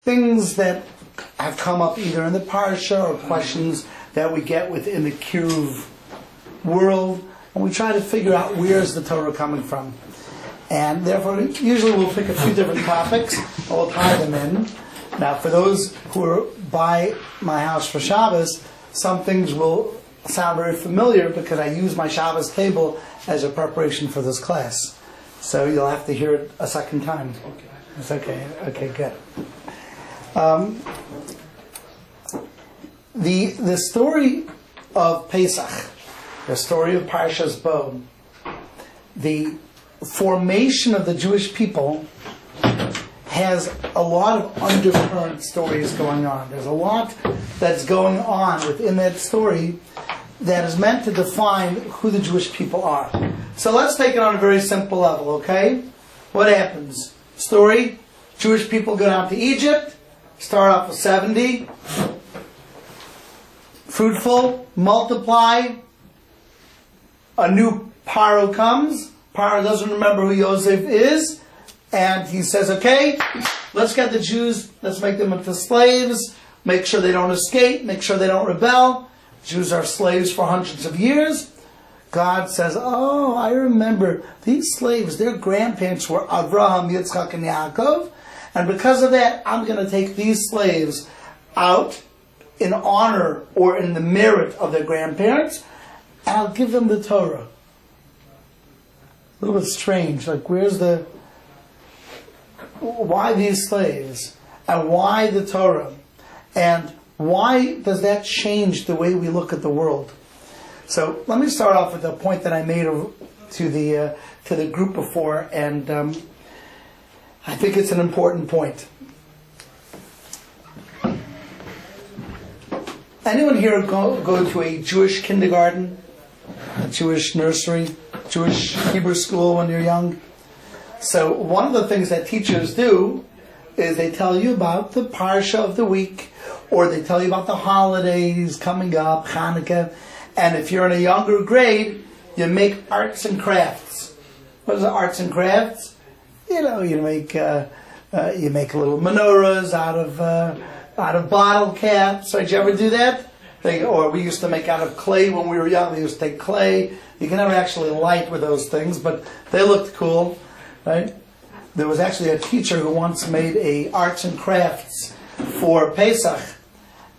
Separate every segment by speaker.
Speaker 1: things that have come up either in the parsha or questions that we get within the Kiruv world, and we try to figure out where is the Torah coming from. And therefore, usually we'll pick a few different topics and we'll tie them in. Now, for those who are by my house for Shabbos, some things will sound very familiar because I use my Shabbos table as a preparation for this class. So you'll have to hear it a second time. Okay. It's okay. Okay, good. The story of Pesach, the story of Parshas Bo, the formation of the Jewish people has a lot of undercurrent stories going on. There's a lot that's going on within that story that is meant to define who the Jewish people are. So let's take it on a very simple level, okay? What happens? Story, Jewish people go down to Egypt, start off with 70, fruitful, multiply, a new Pharaoh comes. Pharaoh doesn't remember who Yosef is, and he says, okay, let's get the Jews, let's make them into slaves, make sure they don't escape, make sure they don't rebel. Jews are slaves for hundreds of years. God says, oh, I remember these slaves, their grandparents were Avraham, Yitzchak, and Yaakov, and because of that, I'm going to take these slaves out in honor or in the merit of their grandparents, and I'll give them the Torah. A little bit strange, like why these slaves? And why the Torah? And why does that change the way we look at the world? So let me start off with the point that I made to the group before, and I think it's an important point. Anyone here go to a Jewish kindergarten, a Jewish nursery, Jewish Hebrew school when you're young? So one of the things that teachers do is they tell you about the parsha of the week, or they tell you about the holidays coming up, Hanukkah, and if you're in a younger grade, you make arts and crafts. What is the arts and crafts? You make little menorahs out of bottle caps. Did you ever do that? Or we used to make out of clay when we were young. They used to take clay. You can never actually light with those things, but they looked cool, right? There was actually a teacher who once made a arts and crafts for Pesach,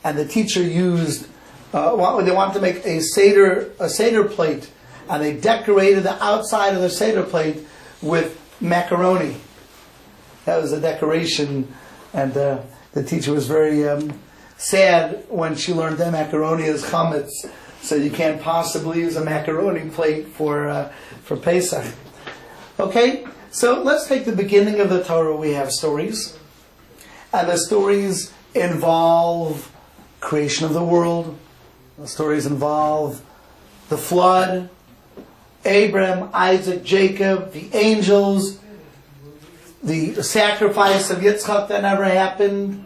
Speaker 1: and the teacher used. They wanted to make a seder plate, and they decorated the outside of the seder plate with macaroni. That was a decoration, and the teacher was very sad when she learned that macaroni is chametz, so you can't possibly use a macaroni plate for Pesach. Okay, so let's take the beginning of the Torah. We have stories, and the stories involve creation of the world. The stories involve the flood, Abraham, Isaac, Jacob, the angels, the sacrifice of Yitzchak that never happened,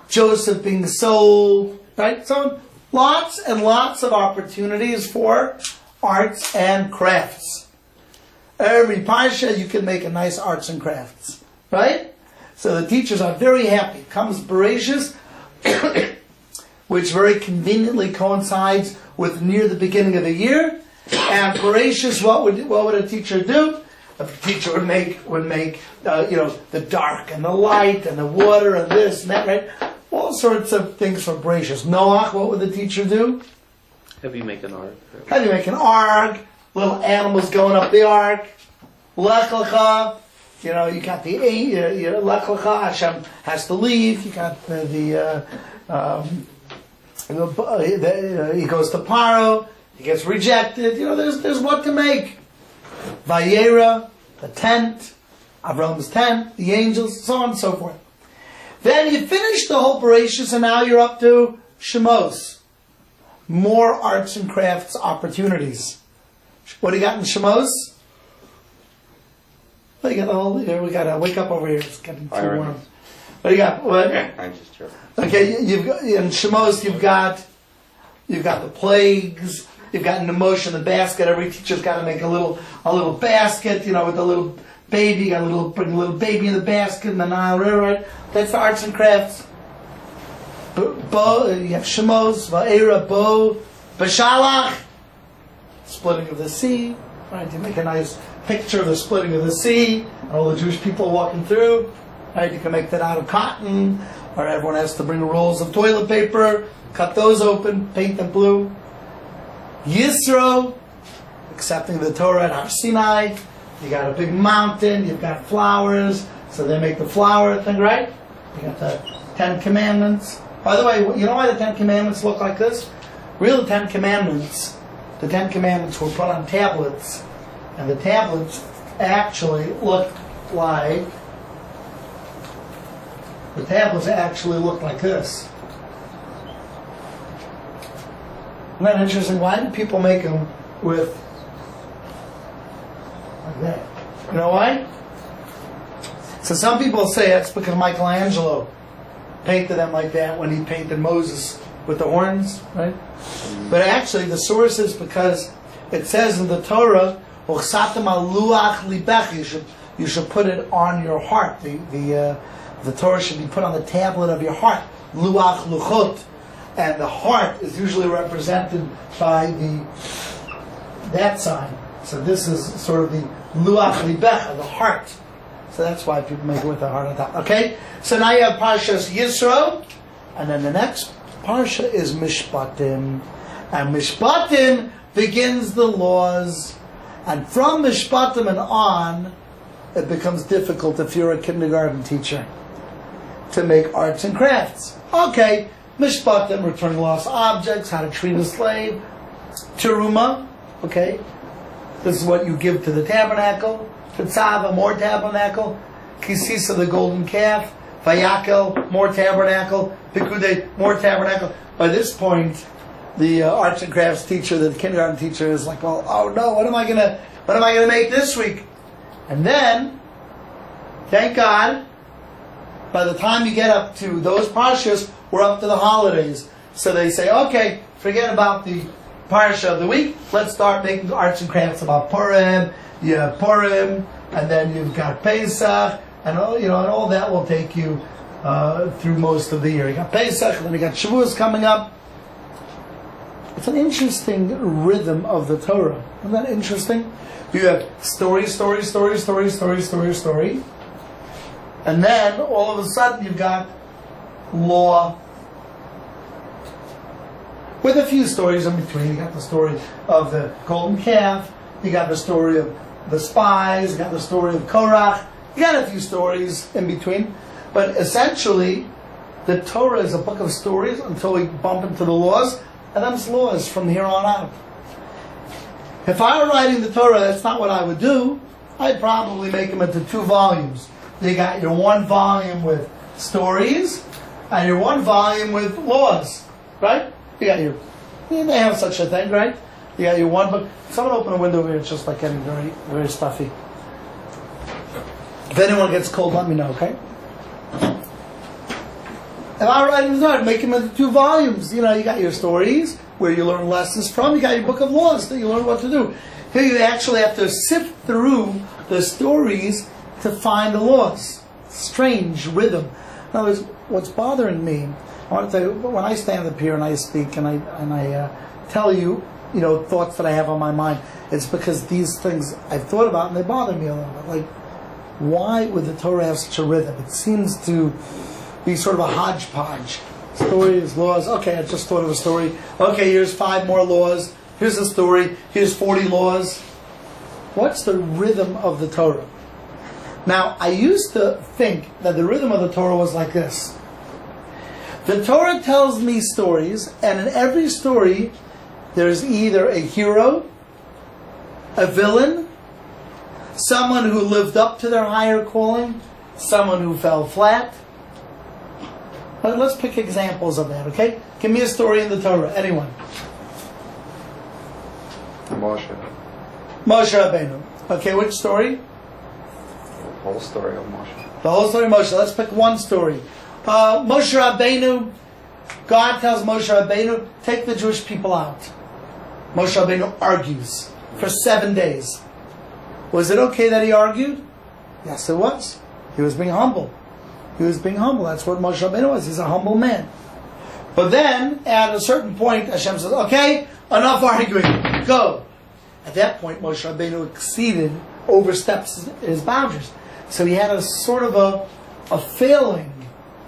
Speaker 1: Joseph being sold, right? So lots and lots of opportunities for arts and crafts. Every parsha you can make a nice arts and crafts, right? So the teachers are very happy. Comes Bereshis, which very conveniently coincides with near the beginning of the year. And Bereshis, what would a teacher do? A teacher would make the dark and the light and the water and this and that, right? All sorts of things for Bereshis. Noach, what would the teacher do?
Speaker 2: Have you make an ark?
Speaker 1: Have you make an ark? Little animals going up the ark. Lech Lecha. You got the Lech Lecha. Hashem has to leave. You got he goes to Pharaoh. He gets rejected. There's what to make. Vayera, the tent, Avram's tent, the angels, so on and so forth. Then you finish the whole Bereshis, and now you're up to Shemos. More arts and crafts opportunities. What do you got in Shemos? We got to wake up over here. It's getting too warm. What do you got? What?
Speaker 2: I'm just joking.
Speaker 1: Okay, in Shemos you've got the plagues. You've got Moshe in the basket. Every teacher's got to make a little basket, with a little baby, you got bring a little baby in the basket in the Nile River, right? That's the arts and crafts. Bo, you have Shemos, Va'era, Bo, Bashalach, splitting of the sea, right? You make a nice picture of the splitting of the sea, and all the Jewish people walking through, right? You can make that out of cotton, or everyone has to bring rolls of toilet paper, cut those open, paint them blue. Yisro, accepting the Torah at Har Sinai. You got a big mountain, you've got flowers, so they make the flower thing, right? You got the 10 Commandments. By the way, you know why the 10 Commandments look like this? Real 10 Commandments, the 10 Commandments were put on tablets, and the tablets actually looked like, this. Isn't that interesting? Why do people make them with like that? You know why? So some people say that's because Michelangelo painted them like that when he painted Moses with the horns, right? But actually the source is because it says in the Torah, you should put it on your heart. The Torah should be put on the tablet of your heart. Luach luchot. And the heart is usually represented by that sign. So this is sort of the luach libecha, the heart. So that's why people make it with the heart on top. Okay? So now you have Parshas Yisro, and then the next Parsha is Mishpatim. And Mishpatim begins the laws. And from Mishpatim and on, it becomes difficult if you're a kindergarten teacher to make arts and crafts. Okay, Mishpatim, returning lost objects, how to treat a slave. Teruma, okay, this is what you give to the tabernacle. Tetzava, more tabernacle. Kisisa, the golden calf. Vayakel, more tabernacle. Pikude, more tabernacle. By this point, the arts and crafts teacher, the kindergarten teacher, is like, well, oh no, what am I gonna make this week? And then, thank God, by the time you get up to those parshas, we're up to the holidays. So they say, okay, forget about the parsha of the week. Let's start making arts and crafts about Purim. You have Purim, and then you've got Pesach, and all that will take you through most of the year. You got Pesach, and then you got Shavuos coming up. It's an interesting rhythm of the Torah. Isn't that interesting? You have story, and then all of a sudden you've got law with a few stories in between. You got the story of the golden calf, you got the story of the spies, you got the story of Korach, you got a few stories in between. But essentially, the Torah is a book of stories until we bump into the laws, and them's laws from here on out. If I were writing the Torah, that's not what I would do. I'd probably make them into 2 volumes. You got your 1 volume with stories, and your 1 volume with laws, right? You got they have such a thing, right? You got your 1 book. Someone open a window over here, it's just like getting very, very stuffy. If anyone gets cold, let me know, okay? If I were writing the Torah, I'd make them into 2 volumes. You got your stories, where you learn lessons from. You got your book of laws that you learn what to do. Here you actually have to sift through the stories to find the laws. Strange rhythm. In other words, what's bothering me, I want to tell you, when I stand up here and I speak and I tell you, thoughts that I have on my mind, it's because these things I've thought about and they bother me a little bit. Like, why would the Torah have such a rhythm? It seems to be sort of a hodgepodge. Stories, laws. Okay, I just thought of a story. Okay, here's 5 more laws. Here's a story. Here's 40 laws. What's the rhythm of the Torah? Now, I used to think that the rhythm of the Torah was like this. The Torah tells me stories, and in every story, there's either a hero, a villain, someone who lived up to their higher calling, someone who fell flat. Let's pick examples of that, okay? Give me a story in the Torah. Anyone?
Speaker 2: Moshe.
Speaker 1: Moshe Rabbeinu. Okay, which story?
Speaker 2: The whole story of Moshe.
Speaker 1: The whole story of Moshe. Let's pick one story. Moshe Rabbeinu, God tells Moshe Rabbeinu, take the Jewish people out. Moshe Rabbeinu argues for 7 days. Was it okay that he argued? Yes, it was. He was being humble. He was being humble. That's what Moshe Rabbeinu was. He's a humble man. But then, at a certain point, Hashem says, okay, enough arguing. Go. At that point, Moshe Rabbeinu oversteps his boundaries. So he had a sort of a failing.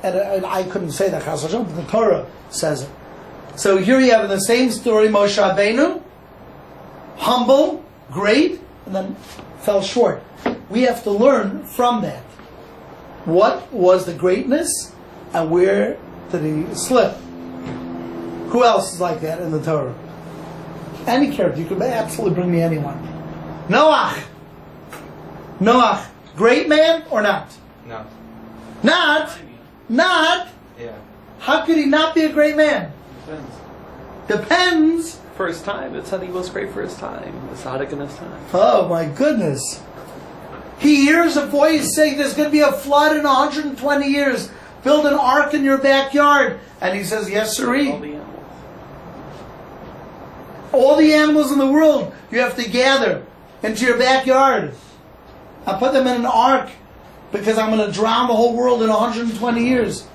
Speaker 1: And I couldn't say that, but the Torah says it. So here you have in the same story, Moshe Rabbeinu, humble, great, and then fell short. We have to learn from that. What was the greatness, and where did he slip? Who else is like that in the Torah? Any character. You could absolutely bring me anyone. Noach, great man or not?
Speaker 2: No.
Speaker 1: Not?
Speaker 2: Yeah.
Speaker 1: How could he not be a great man? Depends.
Speaker 3: For his time. It said he was great for his time. The Tzedek in his time.
Speaker 1: Oh my goodness. He hears a voice saying there's going to be a flood in 120 years. Build an ark in your backyard. And he says, yes, sirree. All the animals in the world you have to gather into your backyard. I put them in an ark because I'm going to drown the whole world in 120 years.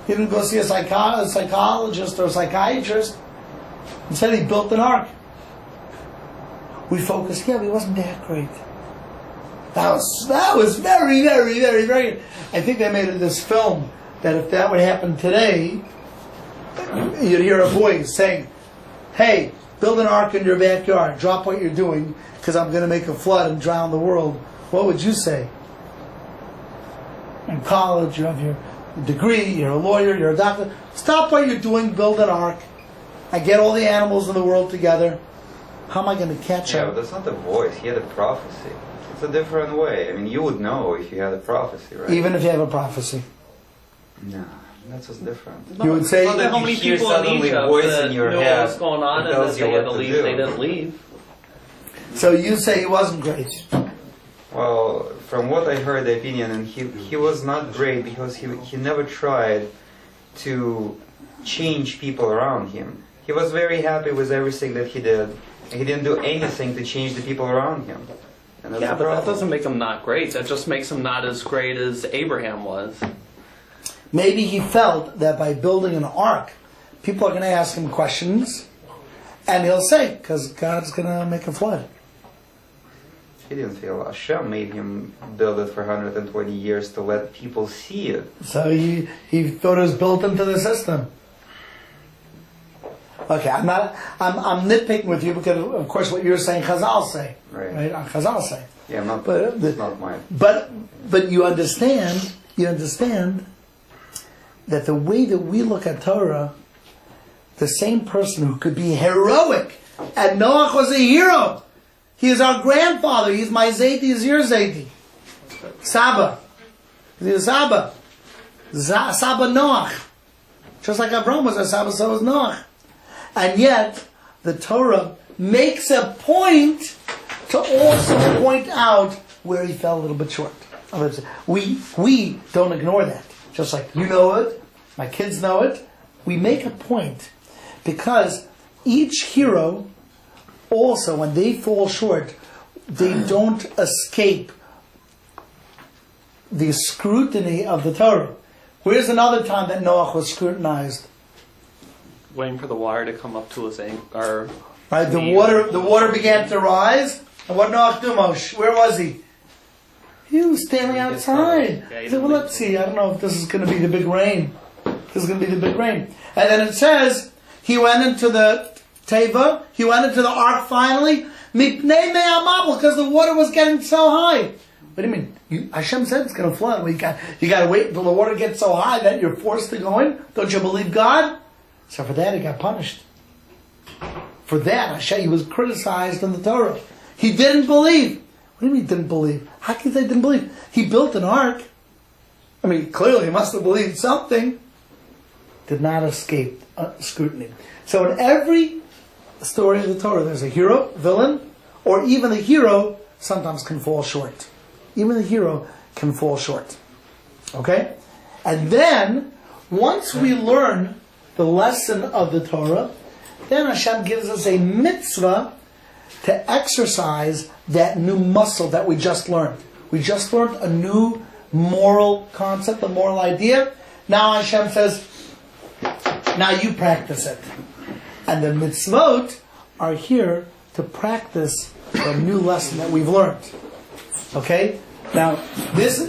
Speaker 1: He didn't go see a psychologist or a psychiatrist. Instead, he built an ark. We focused, he wasn't that great. That was very, very, very, very... I think they made this film that if that would happen today, you'd hear a voice saying, hey, build an ark in your backyard. Drop what you're doing because I'm going to make a flood and drown the world. What would you say? In college, you have your degree, you're a lawyer, you're a doctor. Stop what you're doing, build an ark. I get all the animals in the world together. How am I going to catch
Speaker 2: Yeah,
Speaker 1: up?
Speaker 2: but that's not a voice. He had a prophecy. It's a different way. I mean, you would know if you had a prophecy, right?
Speaker 1: Even if you have a prophecy.
Speaker 2: No, that's just different.
Speaker 1: You would say...
Speaker 2: Not that
Speaker 3: How
Speaker 2: you
Speaker 3: many
Speaker 2: hear
Speaker 3: people in
Speaker 2: suddenly
Speaker 3: Egypt
Speaker 2: a voice
Speaker 3: that
Speaker 2: in your
Speaker 3: knew
Speaker 2: head
Speaker 3: what was going on
Speaker 2: that
Speaker 3: and that
Speaker 2: tells
Speaker 3: they
Speaker 2: you
Speaker 3: had
Speaker 2: what
Speaker 3: to
Speaker 2: to
Speaker 3: leave,
Speaker 2: do.
Speaker 3: they didn't leave?
Speaker 1: So you say he wasn't great.
Speaker 2: Well, from what I heard, the opinion, and he was not great because he never tried to change people around him. He was very happy with everything that he did. He didn't do anything to change the people around him. And that's
Speaker 3: Yeah,
Speaker 2: the
Speaker 3: but that
Speaker 2: problem.
Speaker 3: doesn't make him not great. That just makes him not as great as Abraham was.
Speaker 1: Maybe he felt that by building an ark, people are going to ask him questions, and he'll say, because God's going to make a flood.
Speaker 2: He didn't feel Hashem made him build it for 120 years to let people see it.
Speaker 1: So he thought it was built into the system. Okay, I'm nitpicking with you because, of course, what you're saying, Chazal say.
Speaker 2: Right.
Speaker 1: Chazal say.
Speaker 2: Yeah, not mine.
Speaker 1: But you understand that the way that we look at Torah, the same person who could be heroic, and Noach was a hero. He is our grandfather. He's my Zayti, he's your Zayti. Saba. He's Saba. Saba Noach. Just like Abraham was a Saba, so was Noach. And yet, the Torah makes a point to also point out where he fell a little bit short. We don't ignore that. Just like you know it, my kids know it. We make a point because each hero also, when they fall short, they don't escape the scrutiny of the Torah. Where's another time that Noach was scrutinized?
Speaker 3: Waiting for the water to come up to his ankle.
Speaker 1: Right, the water began to rise. And what did Noach do, Moshe? Where was he? He was standing outside. He said, well, let's see. I don't know if this is going to be the big rain. This is going to be the big rain. And then it says, he went into the Teva, he went into the ark finally, because the water was getting so high. What do you mean? Hashem said it's going to flood. Well, you got to wait until the water gets so high that you're forced to go in. Don't you believe God? So for that, he got punished. For that, Hashem, he was criticized in the Torah. He didn't believe. What do you mean he didn't believe? How can you say he didn't believe? He built an ark. I mean, clearly he must have believed something. Did not escape scrutiny. So in every story of the Torah, there's a hero, villain, or even the hero sometimes can fall short. Even the hero can fall short. Okay? And then, once we learn the lesson of the Torah, then Hashem gives us a mitzvah to exercise that new muscle that we just learned. We just learned a new moral concept, a moral idea. Now Hashem says, now you practice it. And the mitzvot are here to practice the new lesson that we've learned. Okay? Now, this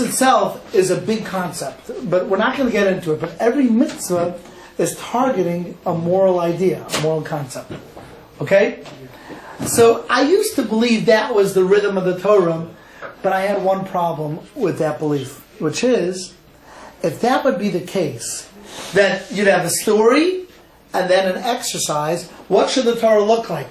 Speaker 1: itself is a big concept, but we're not going to get into it. But every mitzvah is targeting a moral idea, a moral concept. Okay? So I used to believe that was the rhythm of the Torah, but I had one problem with that belief, which is, if that would be the case, that you'd have a story and then an exercise, what should the Torah look like?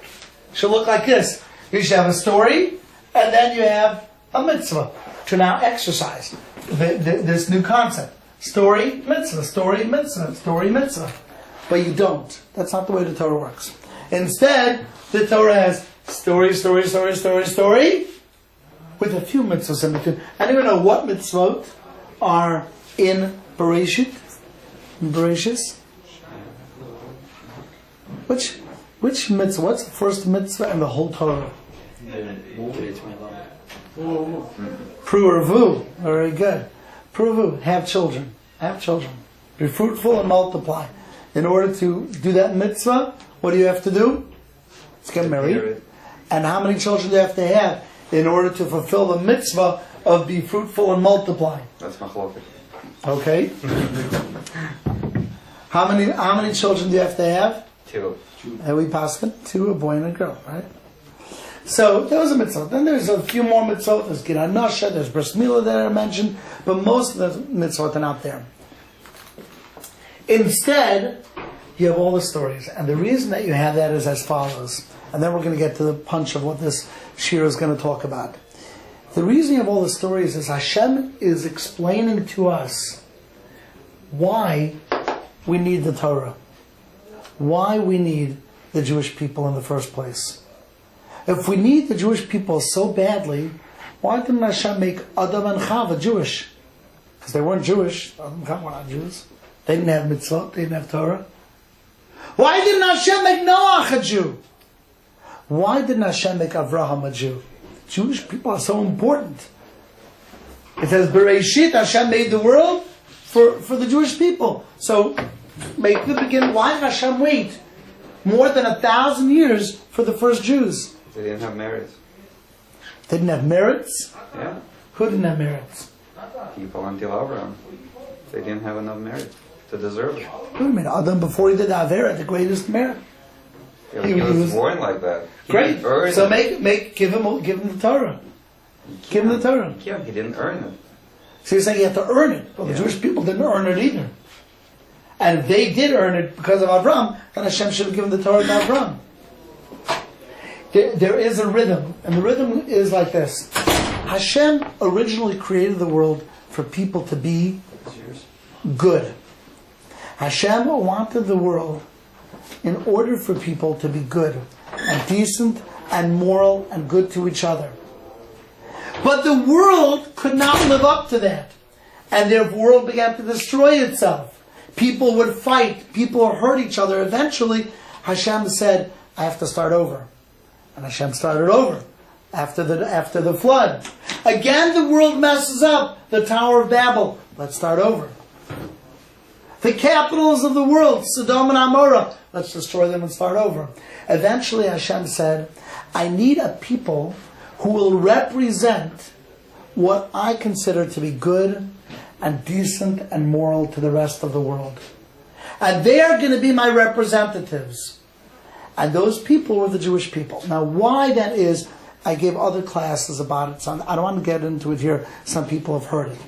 Speaker 1: It should look like this. You should have a story and then you have a mitzvah to now exercise this new concept. Story, mitzvah, story, mitzvah, story, mitzvah. But you don't. That's not the way the Torah works. Instead, the Torah has story, story, story, story, story, with a few mitzvahs in between. Anyone know what mitzvot are in Bereshit? In Bereshis? Which mitzvah? What's the first mitzvah in the whole Torah? Pru'ervu. Very good. Pru'ervu. Have children. Have children. Be fruitful and multiply. In order to do that mitzvah, what do you have to do? Let's get married. And how many children do you have to have in order to fulfill the mitzvah of be fruitful and multiply?
Speaker 2: That's machloket.
Speaker 1: Okay. How many children do you have to have?
Speaker 2: 2.
Speaker 1: And we paskin 2, a boy and a girl, right? So there was a mitzvah. Then there's a few more mitzvot. There's Gid Hanasha, there's Bris Milah that I mentioned, but most of the mitzvot are not there. Instead, you have all the stories. And the reason that you have that is as follows. And then we're going to get to the punch of what this shir is going to talk about. The reason you have all the stories is Hashem is explaining to us why we need the Torah. Why we need the Jewish people in the first place. If we need the Jewish people so badly, why didn't Hashem make Adam and Chava Jewish? Because they weren't Jewish. Adam and Chava were not Jews. They didn't have mitzvot. They didn't have Torah. Why didn't Hashem make Noach a Jew? Why didn't Hashem make Avraham a Jew? Jewish people are so important. It says, Bereshit, Hashem made the world for the Jewish people. So, make the beginning. Why did Hashem wait more than 1,000 years for the first Jews?
Speaker 2: They didn't have merits.
Speaker 1: They didn't have merits?
Speaker 2: Yeah.
Speaker 1: Who didn't have merits?
Speaker 2: People until Abraham. They didn't have enough merit to deserve it.
Speaker 1: Wait a minute, Adam before he did the Avera, the greatest merit.
Speaker 2: Yeah, he was born like that. He
Speaker 1: Great.
Speaker 2: didn't earn
Speaker 1: So
Speaker 2: it.
Speaker 1: give him the Torah. Give him the Torah.
Speaker 2: Yeah, he didn't earn it.
Speaker 1: So you're saying you have to earn it. Well, the Jewish people didn't earn it either. And if they did earn it because of Avram, then Hashem should have given the Torah to Avram. There is a rhythm, and the rhythm is like this. Hashem originally created the world for people to be good. Hashem wanted the world in order for people to be good and decent and moral and good to each other. But the world could not live up to that. And the world began to destroy itself. People would fight. People would hurt each other. Eventually, Hashem said, I have to start over. And Hashem started over after the flood. Again, the world messes up. The Tower of Babel. Let's start over. The capitals of the world, Sodom and Amorah. Let's destroy them and start over. Eventually, Hashem said, I need a people who will represent what I consider to be good and decent and moral to the rest of the world. And they are going to be my representatives. And those people were the Jewish people. Now, why that is, I gave other classes about it, so I don't want to get into it here. Some people have heard it.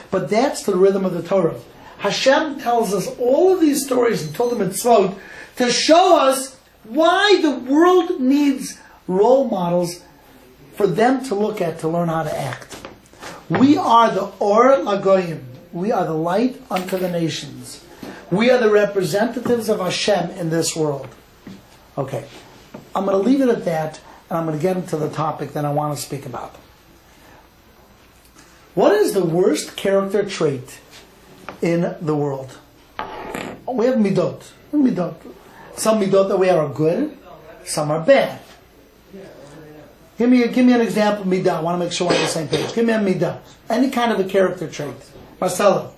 Speaker 1: But that's the rhythm of the Torah. Hashem tells us all of these stories in Totem Mitzvot to show us why the world needs role models for them to look at, to learn how to act. We are the Or Lagoyim. We are the light unto the nations. We are the representatives of Hashem in this world. Okay, I'm going to leave it at that, and I'm going to get into the topic that I want to speak about. What is the worst character trait in the world? We have midot. Some midot that we are good, some are bad. Give me an example of midah. I want to make sure we're on the same page. Give me a midah. Any kind of a character trait. Marcelo.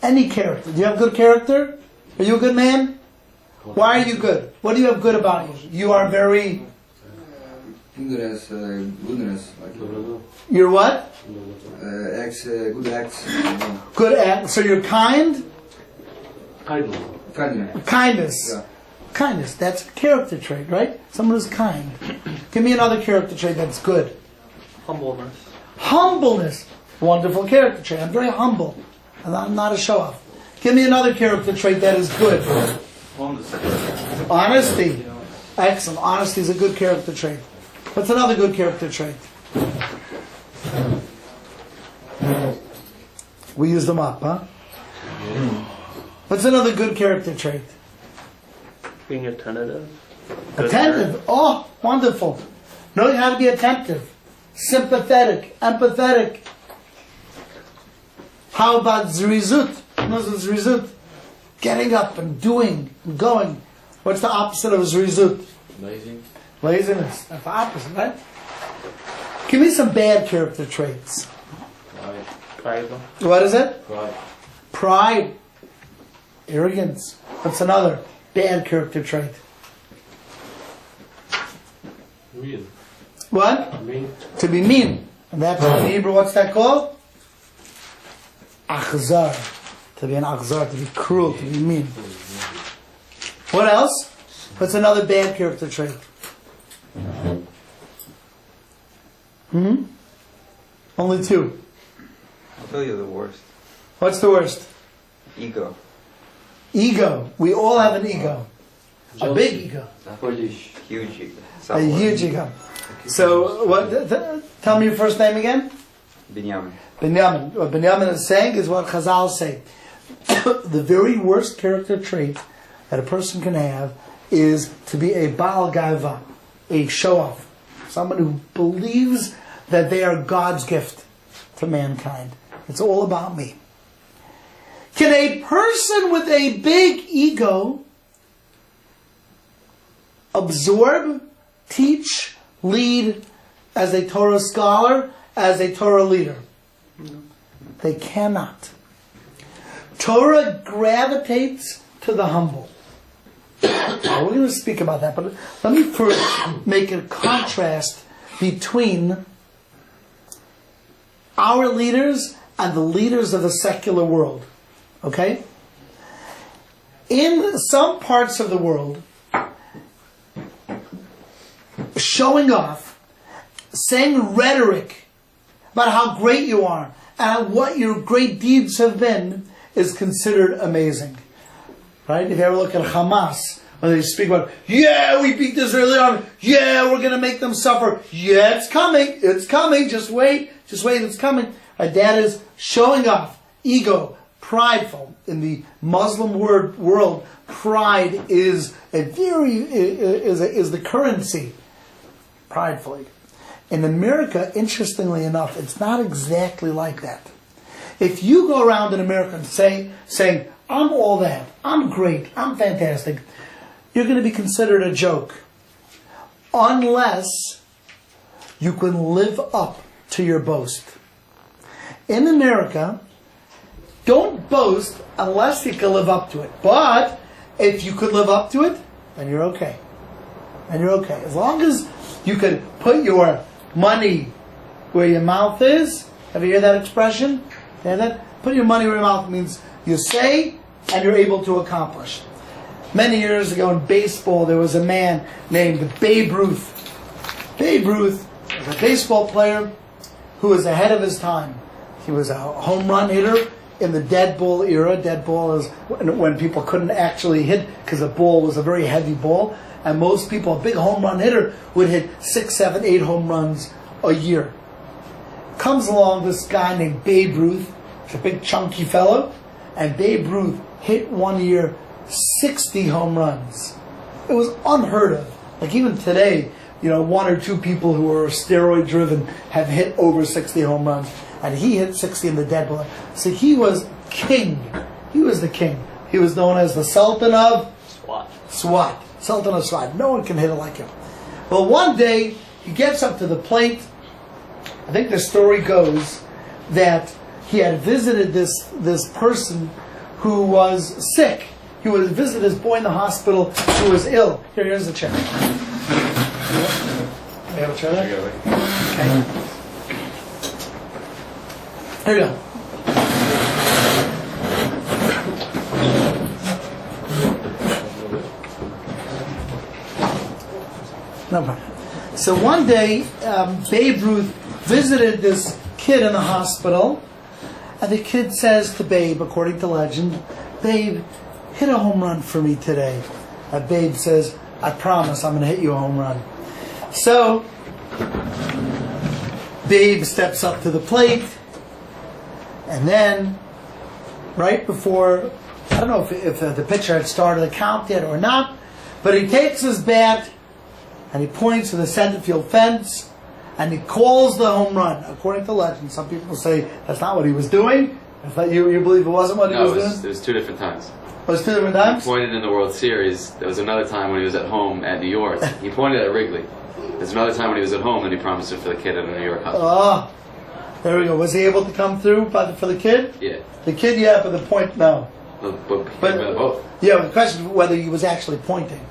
Speaker 1: Any character. Do you have good character? Are you a good man? Why are you good? What do you have good about you? You are very...
Speaker 4: Goodness.
Speaker 1: You're what?
Speaker 4: Good acts.
Speaker 1: Good at. So you're kind? Kindness.
Speaker 4: Yeah.
Speaker 1: Kindness. That's a character trait, right? Someone who's kind. Give me another character trait that's good.
Speaker 3: Humbleness.
Speaker 1: Humbleness. Wonderful character trait. I'm very humble. I'm not a show-off. Give me another character trait that is good. Honesty. Excellent. Honesty is a good character trait. What's another good character trait? We use them up, huh? What's another good character trait?
Speaker 3: Being attentive.
Speaker 1: Attentive. Oh, wonderful. Knowing how to be attentive. Sympathetic. Empathetic. How about zrizut? What's zrizut? Getting up and doing and going. What's the opposite of zrizut? Laziness. That's the opposite, right? Give me some bad character traits.
Speaker 3: Pride.
Speaker 1: What is it? Pride. Arrogance. What's another bad character trait?
Speaker 5: Mean.
Speaker 1: What?
Speaker 5: Mean.
Speaker 1: To be mean. And that's in Hebrew, what's that called? Achzar. To be an achzar, to be cruel, to be mean. What else? What's another bad character trait? Only two.
Speaker 2: I'll tell you the worst.
Speaker 1: What's the worst?
Speaker 2: Ego.
Speaker 1: Ego. We all have an ego. A big ego.
Speaker 2: Huge ego.
Speaker 1: A huge ego. So, what? Tell me your first name again.
Speaker 2: Binyamin.
Speaker 1: Benjamin. What Benjamin is saying is what Chazal say. The very worst character trait that a person can have is to be a Baal Gaiva, a show-off. Someone who believes that they are God's gift to mankind. It's all about me. Can a person with a big ego absorb, teach, lead as a Torah scholar, as a Torah leader? They cannot. Torah gravitates to the humble. We're going to speak about that, but let me first make a contrast between our leaders and the leaders of the secular world. Okay? In some parts of the world, showing off, saying rhetoric about how great you are and what your great deeds have been is considered amazing. Right? If you ever look at Hamas, when they speak about, yeah, we beat the Israeli army, yeah, we're going to make them suffer, yeah, it's coming, just wait, it's coming. That is showing off, ego, prideful. In the Muslim world, pride is is the currency. Pridefully. In America, interestingly enough, it's not exactly like that. If you go around in America and saying, I'm all that, I'm great, I'm fantastic, you're going to be considered a joke. Unless you can live up to your boast. In America, don't boast unless you can live up to it. But if you could live up to it, then you're okay. And you're okay. As long as you can put your money where your mouth is. Have you heard that expression? Hear that? Put your money where your mouth means you say and you're able to accomplish. Many years ago in baseball, there was a man named Babe Ruth. Babe Ruth was a baseball player who was ahead of his time. He was a home run hitter in the dead ball era. Dead ball is when people couldn't actually hit because the ball was a very heavy ball. And most people, a big home run hitter, would hit 6, 7, 8 home runs a year. Comes along this guy named Babe Ruth. He's a big chunky fellow. And Babe Ruth hit one year 60 home runs. It was unheard of. Like even today, 1 or 2 people who are steroid driven have hit over 60 home runs. And he hit 60 in the dead ball. So he was king. He was the king. He was known as the Sultan of Swat. Sultan of Swat. No one can hit it like him. Well, one day, he gets up to the plate. I think the story goes that he had visited this person who was sick. He would visit his boy in the hospital who was ill. Here's the chair. You have a chair there? Okay. Here we go. No problem. So one day, Babe Ruth visited this kid in the hospital, and the kid says to Babe, according to legend, "Babe, hit a home run for me today." And Babe says, "I promise I'm going to hit you a home run." So, Babe steps up to the plate, and then, right before, I don't know if the pitcher had started the count yet or not, but he takes his bat, and he points to the center field fence, and he calls the home run. According to legend, some people say that's not what he was doing. You believe it wasn't what he was doing?
Speaker 5: No, it was two different times.
Speaker 1: It was two different times?
Speaker 5: He pointed in the World Series. There was another time when he was at home at New York. He pointed at Wrigley. There's another time when he was at home and he promised it for the kid at a New York hospital.
Speaker 1: Oh, there we go. Was he able to come through for the kid?
Speaker 5: Yeah.
Speaker 1: The kid, yeah, but the point, no.
Speaker 5: But both.
Speaker 1: Yeah, the question is whether he was actually pointing.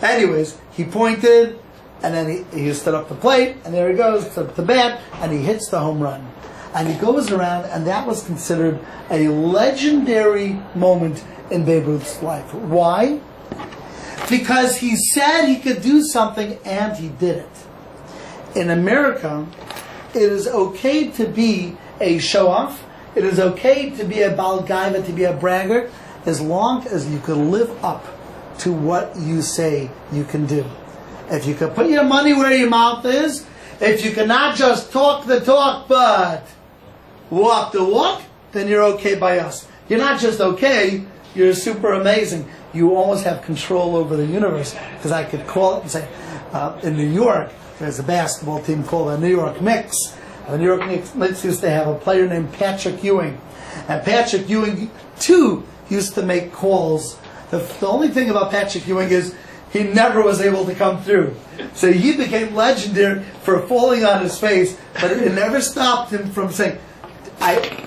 Speaker 1: Anyways, he pointed, and then he stood up the plate, and there he goes to the bat, and he hits the home run. And he goes around, and that was considered a legendary moment in Babe Ruth's life. Why? Because he said he could do something, and he did it. In America, it is okay to be a show-off. It is okay to be a Baal Gaiva, to be a braggart, as long as you can live up to what you say you can do. If you can put your money where your mouth is, if you can not just talk the talk, but walk the walk, then you're okay by us. You're not just okay, you're super amazing. You almost have control over the universe. Because I could call it and say, in New York, there's a basketball team called the New York Knicks. The New York Knicks used to have a player named Patrick Ewing. And Patrick Ewing, too, used to make calls. The only thing about Patrick Ewing is he never was able to come through. So he became legendary for falling on his face, but it never stopped him from saying,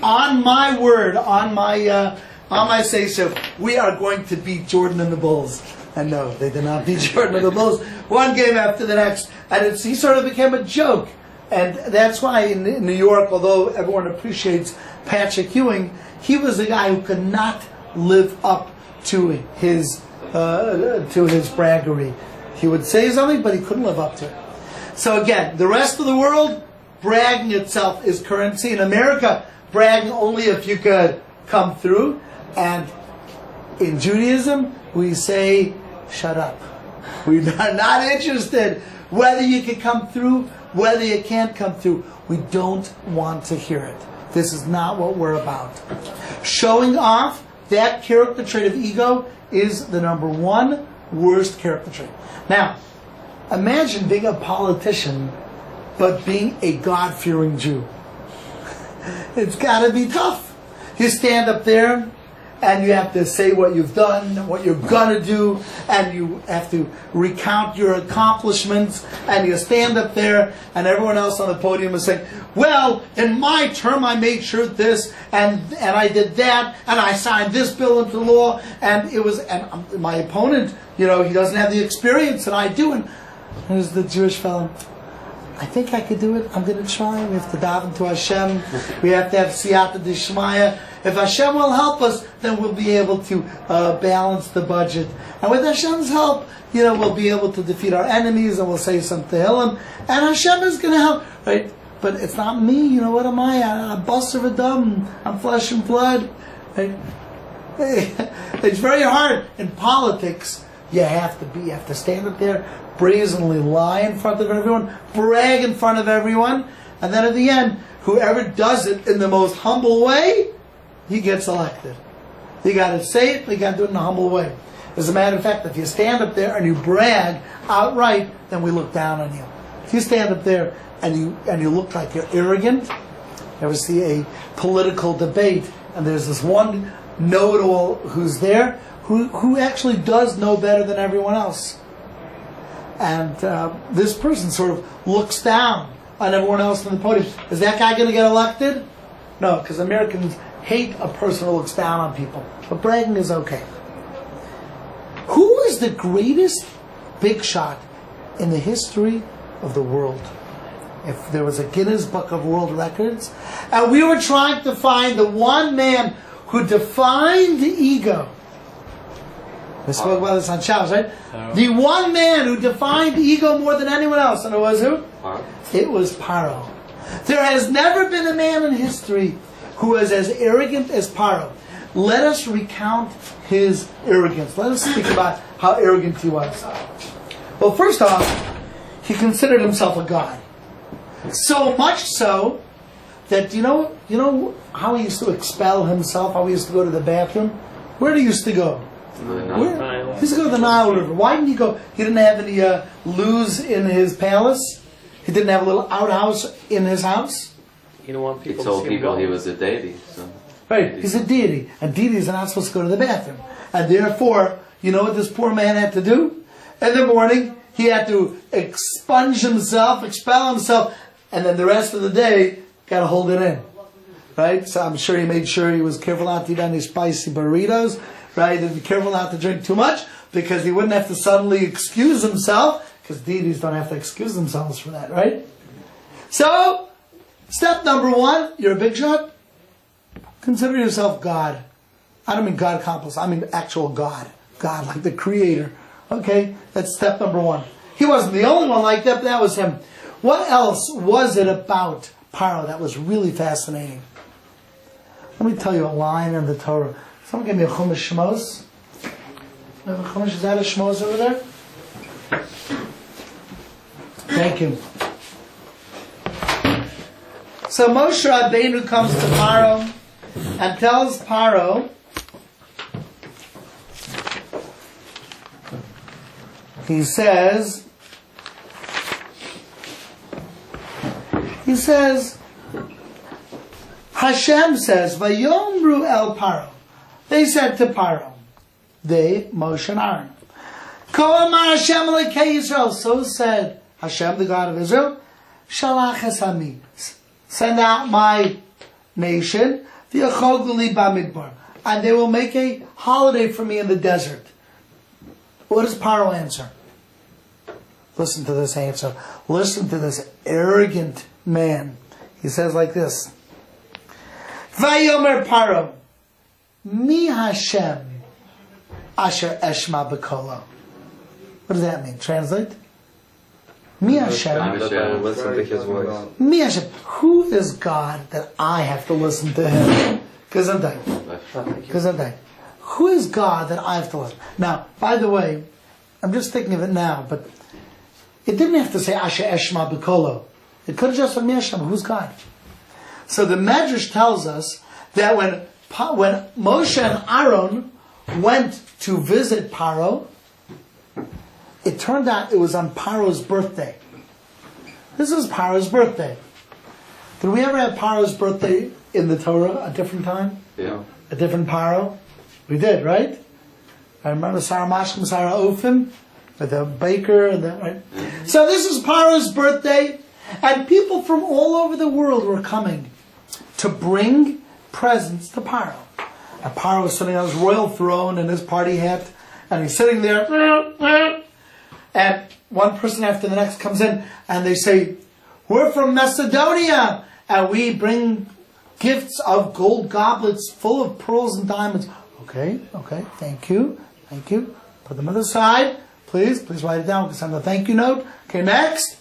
Speaker 1: on my word, on my say-so, we are going to beat Jordan and the Bulls. And no, they did not beat Jordan and the Bulls. One game after the next. And he sort of became a joke. And that's why in New York, although everyone appreciates Patrick Ewing, he was a guy who could not live up to his braggery. He would say something, but he couldn't live up to it. So again, the rest of the world, bragging itself is currency. In America, bragging only if you could come through. And in Judaism, we say, shut up. We're not interested whether you can come through, whether you can't come through. We don't want to hear it. This is not what we're about. Showing off, that character trait of ego, is the number one worst character trait. Now, imagine being a politician, but being a God-fearing Jew. It's got to be tough. You stand up there, and you have to say what you've done, what you're going to do, and you have to recount your accomplishments, and you stand up there, and everyone else on the podium is saying, well, in my term I made sure this, and I did that, and I signed this bill into law, and it was, and my opponent, he doesn't have the experience that I do, and there's the Jewish fellow. I think I could do it. I'm going to try. We have to daven to Hashem. We have to have siyata d'shmaya. If Hashem will help us, then we'll be able to balance the budget. And with Hashem's help, we'll be able to defeat our enemies, and we'll say some tehillim. And Hashem is going to help, right? But it's not me. What am I? I'm basar v'dam. I'm flesh and blood. Right? It's very hard in politics. You have to stand up there, brazenly lie in front of everyone, brag in front of everyone, and then at the end, whoever does it in the most humble way, he gets elected. You got to say it, but you got to do it in a humble way. As a matter of fact, if you stand up there and you brag outright, then we look down on you. If you stand up there and you look like you're arrogant, you ever see a political debate, and there's this one know-it-all who's there, who actually does know better than everyone else. And this person sort of looks down on everyone else on the podium. Is that guy going to get elected? No, because Americans hate a person who looks down on people. But bragging is okay. Who is the greatest big shot in the history of the world? If there was a Guinness Book of World Records, and we were trying to find the one man who defined the ego. We spoke about this on Shabbos, right? The one man who defined ego more than anyone else, and it was who? It was Pharaoh. There has never been a man in history who was as arrogant as Pharaoh. Let us recount his arrogance. Let us speak about how arrogant he was. Well, first off, he considered himself a god. So much so that you know how he used to expel himself, how he used to go to the bathroom? Where did he used to go? Where? He used to go to the Nile River. Why didn't he go? He didn't have any loos in his palace. He didn't have a little outhouse in his house.
Speaker 3: You don't want people
Speaker 5: He told
Speaker 3: to see
Speaker 5: people
Speaker 3: him
Speaker 5: he
Speaker 3: go.
Speaker 5: was a deity. So.
Speaker 1: Right, he's a deity. And deities are not supposed to go to the bathroom. And therefore, you know what this poor man had to do? In the morning, he had to expunge himself, expel himself, and then the rest of the day, got to hold it in. Right? So I'm sure he made sure he was careful not to eat any spicy burritos. Right? And be careful not to drink too much, because he wouldn't have to suddenly excuse himself, because deities don't have to excuse themselves for that, right? So, step number one, you're a big shot. Consider yourself God. I don't mean God complex, I mean actual God. God, like the creator. Okay, that's step number one. He wasn't the only one like that, but that was him. What else was it about Pharaoh that was really fascinating? Let me tell you a line in the Torah. Someone give me a Chumash Shmos. You have a Chumash? Is that a Shmos over there? Thank you. So Moshe Rabbeinu comes to Pharaoh and tells Pharaoh, he says, Hashem says, Vayomru el Paro. They said to Pharaoh, they, Moshe and Aaron, Ko amar Hashem Elokei Yisrael. So said Hashem, the God of Israel, Shalach es ami. Send out my nation, v'yachoglu li bamidbar, and they will make a holiday for me in the desert. What does Pharaoh answer? Listen to this answer. Listen to this arrogant man. He says like this. Vayomer Pharaoh, Mi Hashem asher eshma b'kolo. What does that mean? Translate. Mi Hashem.
Speaker 2: Listen to his voice.
Speaker 1: Mi Hashem. Who is God that I have to listen to him? Gesundheit. Who is God that I have to listen? Now, by the way, I'm just thinking of it now, but it didn't have to say Asher Eshma B'Kolo. It could have just said Mi Hashem. Who's God? So the Medrash tells us that when Moshe and Aaron went to visit Pharaoh, it turned out it was on Pharaoh's birthday. This is Pharaoh's birthday. Did we ever have Pharaoh's birthday in the Torah a different time?
Speaker 5: Yeah.
Speaker 1: A different Pharaoh? We did, right? I remember Sarah Mashkim, Sarah Ophim, with the baker and that, right? So this is Pharaoh's birthday, and people from all over the world were coming to bring presents to Pharaoh. And Pharaoh was sitting on his royal throne in his party hat, and he's sitting there, and one person after the next comes in, and they say, we're from Macedonia, and we bring gifts of gold goblets full of pearls and diamonds. Okay, thank you. Put them on the side. Please write it down. We can send a thank you note. Okay, next.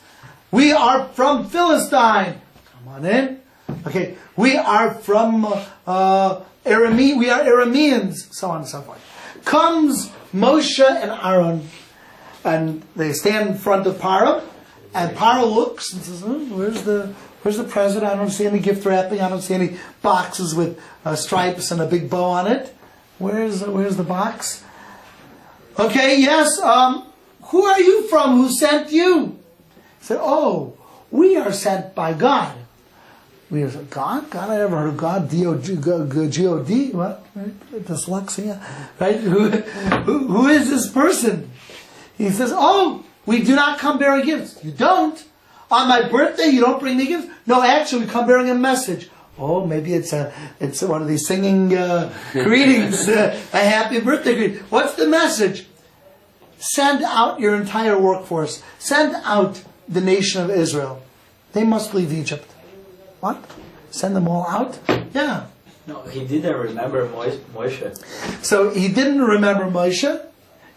Speaker 1: We are from Philistine. Come on in. Okay, we are from we are Arameans, so on and so forth. Comes Moshe and Aaron, and they stand in front of Pharaoh, and Pharaoh looks and says, where's the present? I don't see any gift wrapping. I don't see any boxes with stripes and a big bow on it. Where's the box? Okay, yes, who are you from? Who sent you? He said, we are sent by God. We were like, God? God, I never heard of God. G-O-D? What? Right? Dyslexia? Right? Who is this person? He says, oh, we do not come bearing gifts. You don't? On my birthday, you don't bring me gifts? No, actually, we come bearing a message. Oh, maybe it's one of these singing greetings, a happy birthday greeting. What's the message? Send out your entire workforce. Send out the nation of Israel. They must leave Egypt. What? Send them all out? Yeah.
Speaker 6: No, he didn't remember Moshe.
Speaker 1: So he didn't remember Moshe.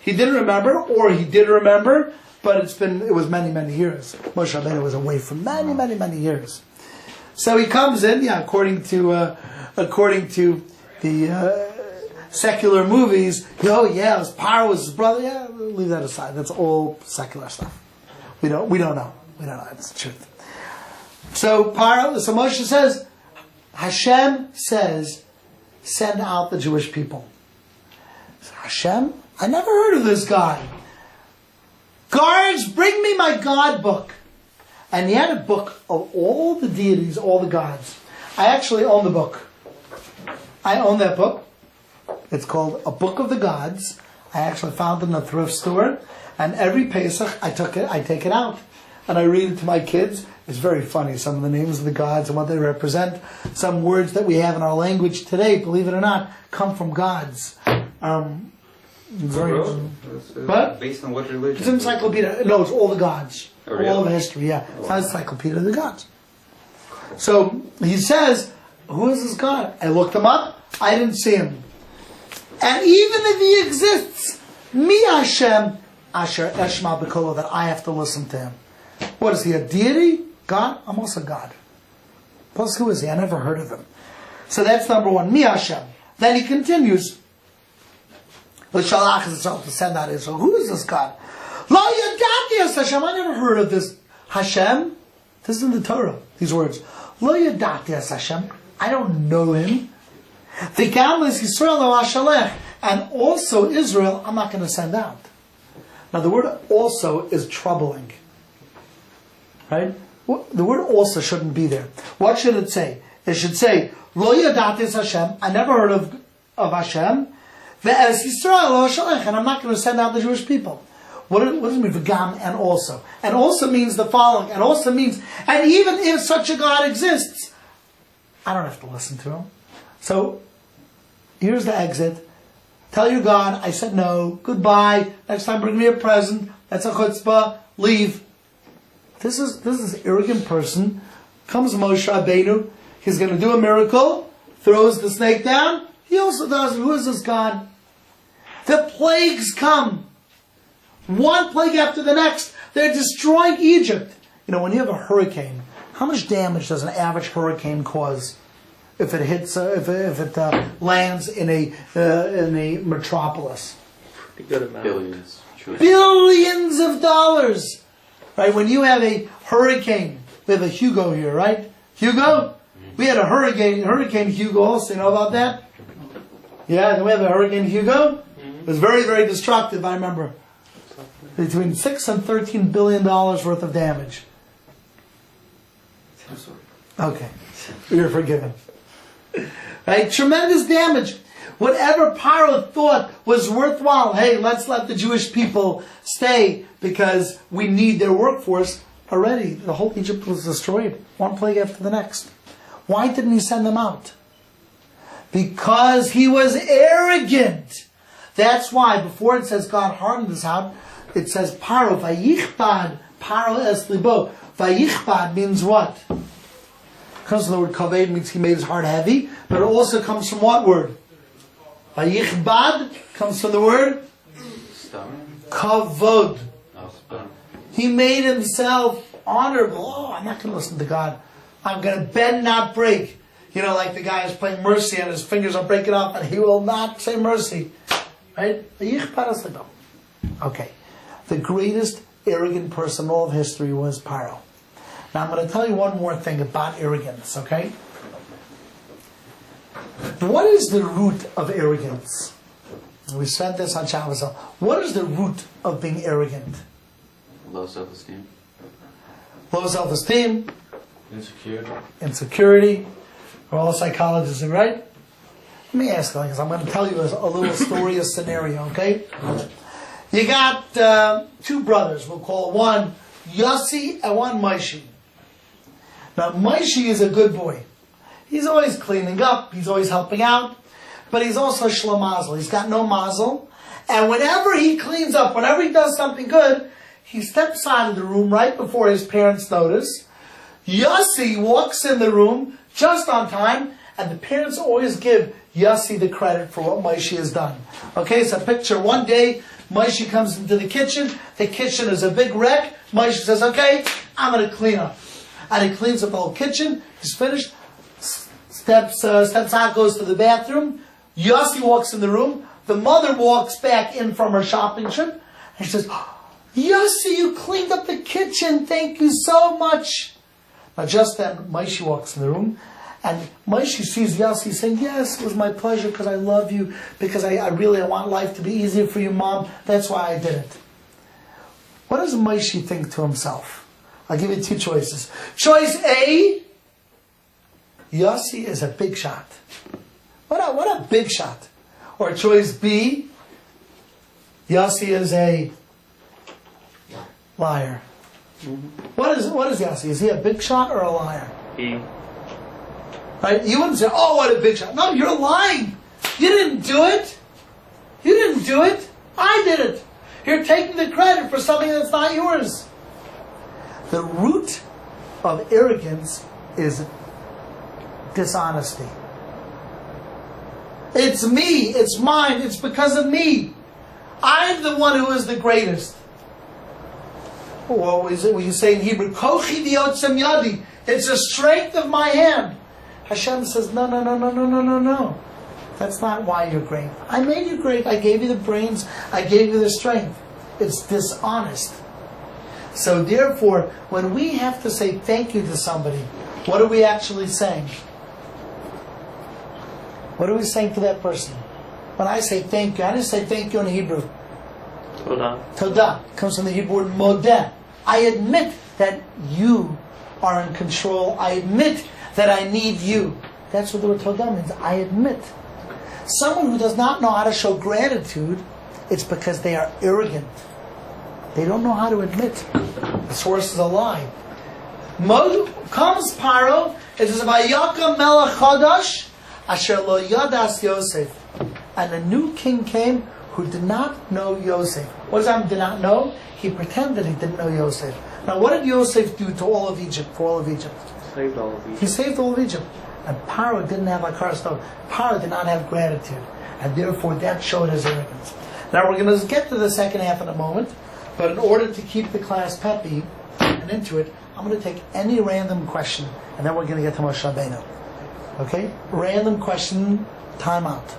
Speaker 1: He didn't remember, or he did remember, but it was many, many years. Moshe Rabbeinu was away for many, many, many years. So he comes in, according to the secular movies. Oh yeah, his Pharaoh was his brother. Yeah, we'll leave that aside. That's all secular stuff. We don't know. It's the truth. So Moshe says, Hashem says, send out the Jewish people. So Hashem, I never heard of this guy. Guards, bring me my God book. And he had a book of all the deities, all the gods. I actually own the book. I own that book. It's called A Book of the Gods. I actually found it in a thrift store. And every Pesach, I take it out. And I read it to my kids. It's very funny, some of the names of the gods and what they represent. Some words that we have in our language today, believe it or not, come from gods. But
Speaker 2: based on what religion?
Speaker 1: it's encyclopedia. It knows all the gods.
Speaker 2: Oh, really?
Speaker 1: All of history, yeah. It's an encyclopedia of the gods. So he says, who is this God? I looked him up. I didn't see him. And even if he exists, Mi Hashem Asher Eshma B'Kolo, that I have to listen to him. What is he, a deity? God? I'm also God. Plus, who is he? I never heard of him. So that's number one, Mi Hashem. Then he continues, L'shalach Israel, to send out Israel. Who is this God? Lo yadati es Hashem. I never heard of this Hashem. This is in the Torah, these words. Lo yadati es Hashem. I don't know him. V'gam es Yisrael lo ashalech. And also Israel, I'm not going to send out. Now the word also is troubling. Right? The word also shouldn't be there. What should it say? It should say, Lo yadati es Hashem. I never heard of Hashem. Ve'ez Yisrael lo ashalech. And I'm not going to send out the Jewish people. What does it mean? V'gam and also. And also means the following. And also means, and even if such a God exists, I don't have to listen to him. So, here's the exit. Tell your God, I said no, goodbye, next time bring me a present, that's a chutzpah, leave. This is arrogant person. Comes Moshe Rabbeinu, he's going to do a miracle, throws the snake down, he also does. Who is this God? The plagues come. One plague after the next. They're destroying Egypt. You know, when you have a hurricane, how much damage does an average hurricane cause if it hits, if it lands in a metropolis?
Speaker 3: Pretty good amount.
Speaker 1: Billions of dollars. Right? When you have a hurricane, we have a Hugo here, right? Hugo? We had a Hurricane Hugo also. You know about that? Yeah, then we have a Hurricane Hugo. It was very, very destructive, I remember. Between $6 and $13 billion worth of damage. Okay, you're forgiven. Right, tremendous damage. Whatever Pharaoh thought was worthwhile. Hey, let's let the Jewish people stay because we need their workforce. Already, the whole Egypt was destroyed, one plague after the next. Why didn't he send them out? Because he was arrogant. That's why before it says God hardened his heart, it says Paro, Vayichbad, Paro es libo. Vayichbad means what? It comes from the word kaved, means he made his heart heavy, but it also comes from what word? Vayichbad comes from the word kavod. He made himself honorable. Oh, I'm not going to listen to God. I'm going to bend, not break. You know, like the guy is playing mercy and his fingers are breaking off and he will not say mercy. Right? Okay. The greatest arrogant person in all of history was Pharaoh. Now I'm going to tell you one more thing about arrogance, okay? What is the root of arrogance? We spent this on Shabbos. What is the root of being arrogant?
Speaker 5: Low self-esteem.
Speaker 1: Low self-esteem. Insecurity. We're all psychologists, right? Let me ask you, because I'm going to tell you a little story, a scenario, okay? You got two brothers. We'll call one Yossi and one Moshe. Now, Moshe is a good boy. He's always cleaning up. He's always helping out. But he's also shlamazel. He's got no mazel. And whenever he cleans up, whenever he does something good, he steps out of the room right before his parents notice. Yossi walks in the room just on time, and the parents always give Yossi the credit for what Moshe has done. Okay, so picture one day, Moshe comes into the kitchen. The kitchen is a big wreck. Moshe says, okay, I'm going to clean up. And he cleans up the whole kitchen. He's finished. Steps out, goes to the bathroom. Yossi walks in the room. The mother walks back in from her shopping trip. And she says, Yossi, you cleaned up the kitchen. Thank you so much. Now just then, Moshe walks in the room. And Moshe sees Yossi saying, yes, it was my pleasure because I love you. Because I really want life to be easier for you, Mom. That's why I did it. What does Moshe think to himself? I'll give you two choices. Choice A, Yossi is a big shot. What a big shot. Or choice B, Yossi is a liar. What is Yossi? Is he a big shot or a liar?
Speaker 3: He.
Speaker 1: Right? You wouldn't say, oh, what a big shot. No, you're lying. You didn't do it. You didn't do it. I did it. You're taking the credit for something that's not yours. The root of arrogance is dishonesty. It's me. It's mine. It's because of me. I'm the one who is the greatest. What is it? When you say in Hebrew, Kochi diyotzem yadi. It's the strength of my hand. Hashem says, no. That's not why you're great. I made you great. I gave you the brains. I gave you the strength. It's dishonest. So therefore, when we have to say thank you to somebody, what are we actually saying? What are we saying to that person? When I say thank you, I didn't say thank you in Hebrew.
Speaker 3: Todah.
Speaker 1: Todah comes from the Hebrew word modeh. I admit that you are in control. I admit that I need you. That's what the word Todah means. I admit. Someone who does not know how to show gratitude, it's because they are arrogant. They don't know how to admit. The source is a lie. Comes Pharaoh, it says, Vayakam melech chadash, asher lo yadas Yosef. And a new king came who did not know Yosef. What does that mean, did not know? He pretended he didn't know Yosef. Now what did Yosef do to all of Egypt, for all of Egypt?
Speaker 3: Saved all of Egypt.
Speaker 1: He saved all of Egypt. And Pharaoh didn't have a car stove. Pharaoh did not have gratitude. And therefore that showed his arrogance. Now we're going to get to the second half in a moment. But in order to keep the class peppy and into it, I'm going to take any random question. And then we're going to get to Moshe Rabbeinu. Okay? Random question, time out.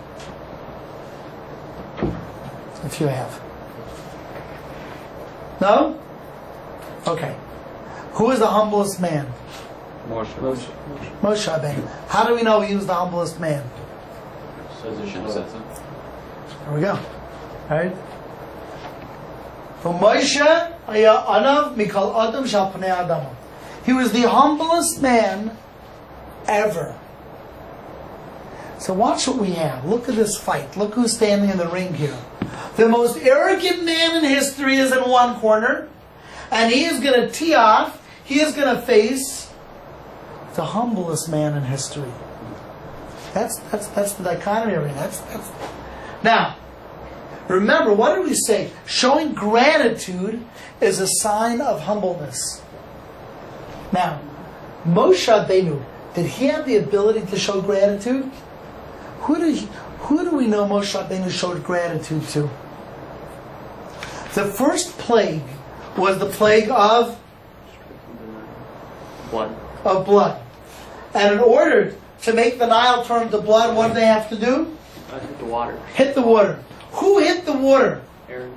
Speaker 1: If you have. No? Okay. Who is the humblest man?
Speaker 5: Moshe.
Speaker 1: Moshe Rabbeinu. How do we know he was the humblest man?
Speaker 5: Hashem said so.
Speaker 1: There we go. Alright? Moshe aya anav mikol adam shal pnei adam. He was the humblest man ever. So watch what we have. Look at this fight. Look who's standing in the ring here. The most arrogant man in history is in one corner, and he is going to tee off. He is going to face the humblest man in history. That's the dichotomy of it. Now, remember, what did we say? Showing gratitude is a sign of humbleness. Now, Moshe Rabbeinu, did he have the ability to show gratitude? Who do we know Moshe Rabbeinu showed gratitude to? The first plague was the plague of
Speaker 3: Blood.
Speaker 1: Of blood. And in order to make the Nile turn to blood, what did they have to do?
Speaker 3: Hit the water.
Speaker 1: Hit the water. Who hit the water?
Speaker 3: Aaron.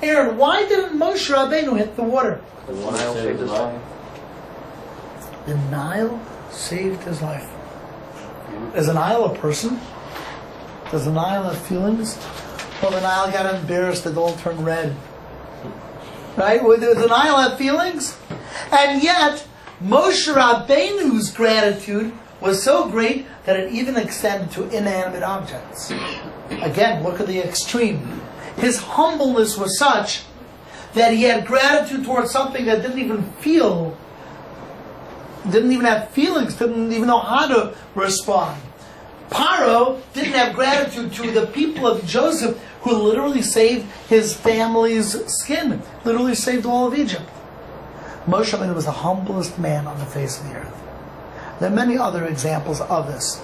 Speaker 1: Aaron. Why didn't Moshe Rabbeinu hit the water?
Speaker 3: The Nile saved his life.
Speaker 1: The Nile saved his life. Is the Nile a person? Does the Nile have feelings? Well, the Nile got embarrassed, it all turned red. Right? Does the Nile have feelings? And yet, Moshe Rabbeinu's gratitude was so great that it even extended to inanimate objects. Again, look at the extreme. His humbleness was such that he had gratitude towards something that didn't even have feelings, didn't even know how to respond. Paro didn't have gratitude to the people of Joseph, who literally saved his family's skin, literally saved all of Egypt. Moshe Rabbeinu was the humblest man on the face of the earth. There are many other examples of this.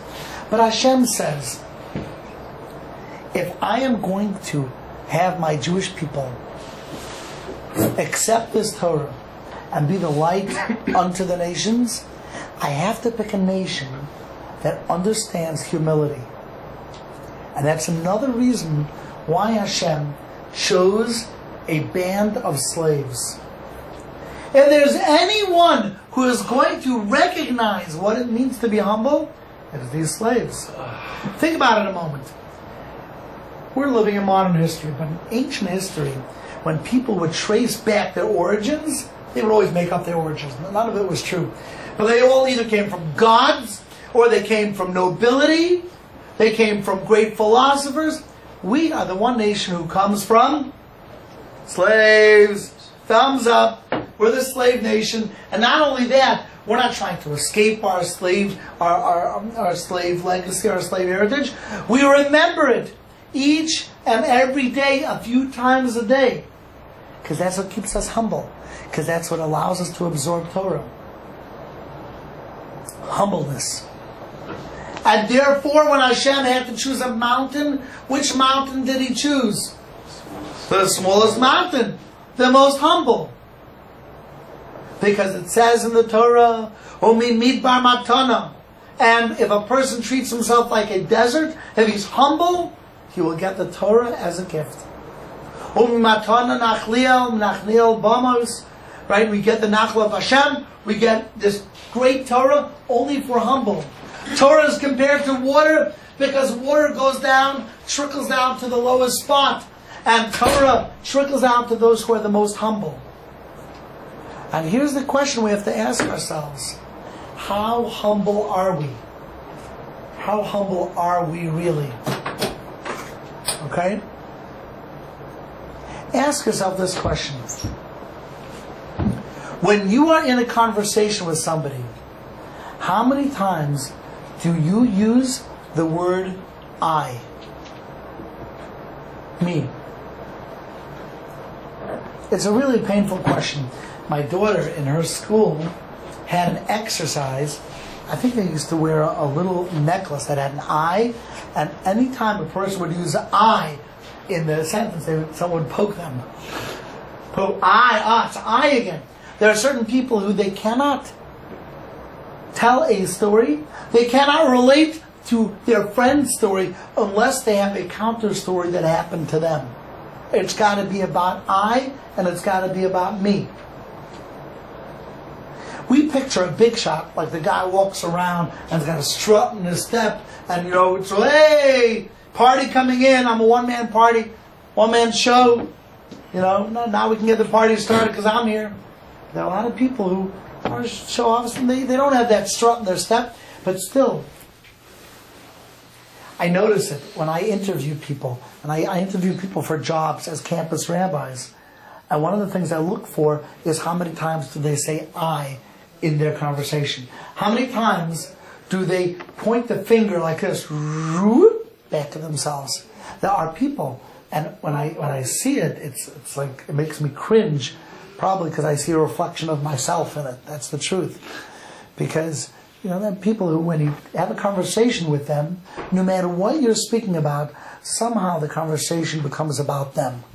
Speaker 1: But Hashem says, if I am going to have my Jewish people accept this Torah and be the light unto the nations, I have to pick a nation that understands humility. And that's another reason why Hashem chose a band of slaves. If there's anyone who is going to recognize what it means to be humble, it's these slaves. Think about it a moment. We're living in modern history, but in ancient history, when people would trace back their origins, they would always make up their origins. None of it was true. But they all either came from gods, or they came from nobility, they came from great philosophers. We are the one nation who comes from slaves. Thumbs up. We're the slave nation. And not only that, we're not trying to escape our slave legacy, our slave heritage. We remember it each and every day, a few times a day. Because that's what keeps us humble. Because that's what allows us to absorb Torah. Humbleness. And therefore, when Hashem had to choose a mountain, which mountain did He choose? The smallest mountain. The most humble. Because it says in the Torah, Omi midbar matana. And if a person treats himself like a desert, if he's humble, he will get the Torah as a gift. Omi matana nachliel bamos. Right? We get the nachla of Hashem. We get this great Torah only for humble. Torah is compared to water because water goes down, trickles down to the lowest spot. And Torah trickles out to those who are the most humble. And here's the question we have to ask ourselves. How humble are we? How humble are we really? Okay? Ask yourself this question. When you are in a conversation with somebody, how many times do you use the word I? Me. It's a really painful question. My daughter in her school had an exercise. I think they used to wear a little necklace that had an I, and any time a person would use I in the sentence, someone would poke them. Poke I, it's I again. There are certain people who they cannot tell a story. They cannot relate to their friend's story unless they have a counter story that happened to them. It's got to be about I, and it's got to be about me. We picture a big shot, like the guy walks around and has got a strut in his step, and it's hey, party coming in. I'm a one-man party, one-man show. Now we can get the party started because I'm here. There are a lot of people who are show offs, and they don't have that strut in their step, but still. I notice it when I interview people, and I interview people for jobs as campus rabbis. And one of the things I look for is how many times do they say I in their conversation? How many times do they point the finger like this back to themselves? There are people, and when I see it, it's like it makes me cringe, probably because I see a reflection of myself in it. That's the truth. Because there are people who, when you have a conversation with them, no matter what you're speaking about, somehow the conversation becomes about them.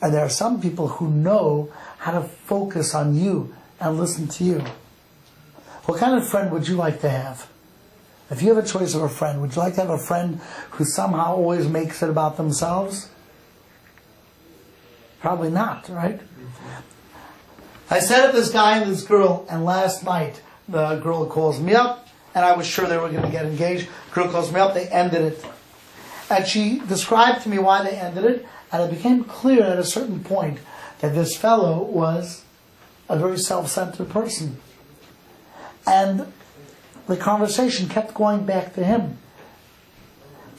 Speaker 1: And there are some people who know how to focus on you and listen to you. What kind of friend would you like to have? If you have a choice of a friend, would you like to have a friend who somehow always makes it about themselves? Probably not, right? I set up this guy and this girl, and last night the girl calls me up, and I was sure they were going to get engaged. The girl calls me up, they ended it. And she described to me why they ended it, and it became clear at a certain point that this fellow was a very self-centered person. And the conversation kept going back to him.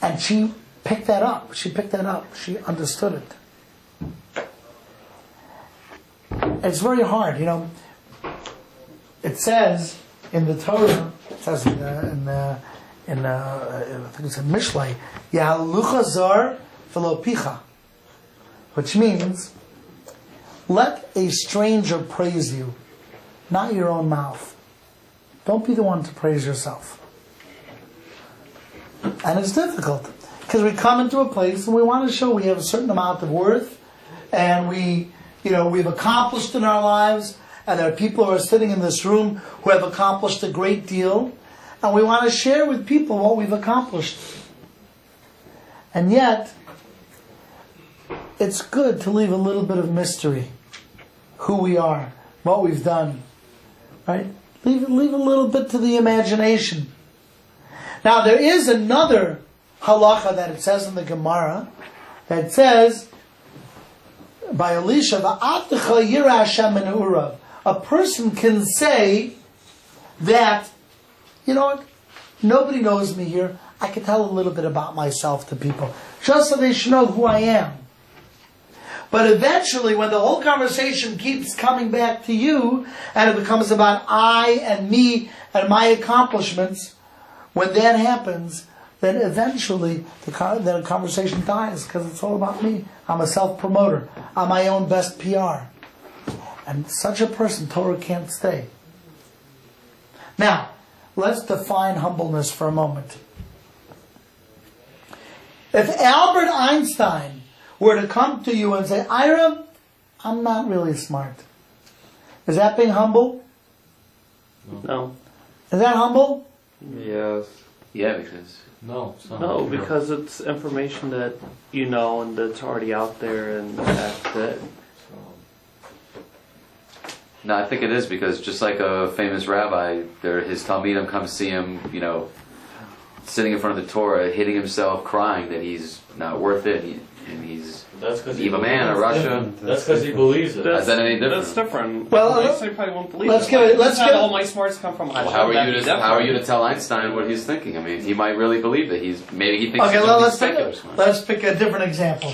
Speaker 1: And she picked that up. She understood it. It's very hard, It says in the Torah, it says I think it's in Mishlei, Yahalucha zar v'lo picha, which means, let a stranger praise you, not your own mouth. Don't be the one to praise yourself. And it's difficult, because we come into a place and we want to show we have a certain amount of worth, and we've accomplished in our lives, and there are people who are sitting in this room who have accomplished a great deal, and we want to share with people what we've accomplished. And yet, it's good to leave a little bit of mystery. Who we are, what we've done. Right? Leave a little bit to the imagination. Now, there is another halacha that it says in the Gemara, that says, by Elisha, a person can say that, nobody knows me here. I can tell a little bit about myself to people, just so they should know who I am. But eventually, when the whole conversation keeps coming back to you, and it becomes about I and me and my accomplishments, when that happens, then eventually the conversation dies, because it's all about me. I'm a self-promoter. I'm my own best PR. And such a person, Torah can't stay. Now, let's define humbleness for a moment. If Albert Einstein were to come to you and say, Ira, I'm not really smart. Is that being humble?
Speaker 3: No.
Speaker 1: Is that humble?
Speaker 2: Yes.
Speaker 5: Yeah, because
Speaker 7: No, it's not.
Speaker 3: No, because it's information that you know and that's already out there, and that's it.
Speaker 5: no, I think it is because just like a famous rabbi, his talmidim come see him, sitting in front of the Torah, hitting himself, crying that he's not worth it, and he's
Speaker 7: That's because
Speaker 5: Eva man or Russia.
Speaker 7: That's because he believes it.
Speaker 5: Is that any different?
Speaker 3: That's different.
Speaker 1: Well,
Speaker 3: Einstein probably won't believe
Speaker 1: let's
Speaker 3: it.
Speaker 1: give it- let's
Speaker 3: That's
Speaker 1: give
Speaker 3: not
Speaker 1: it-
Speaker 3: all my smarts come from.
Speaker 5: Well, how are you to tell Einstein what he's thinking? I mean, he might really believe that maybe he thinks
Speaker 1: Okay,
Speaker 5: he's
Speaker 1: well,
Speaker 5: secular smart.
Speaker 1: let's pick a different example.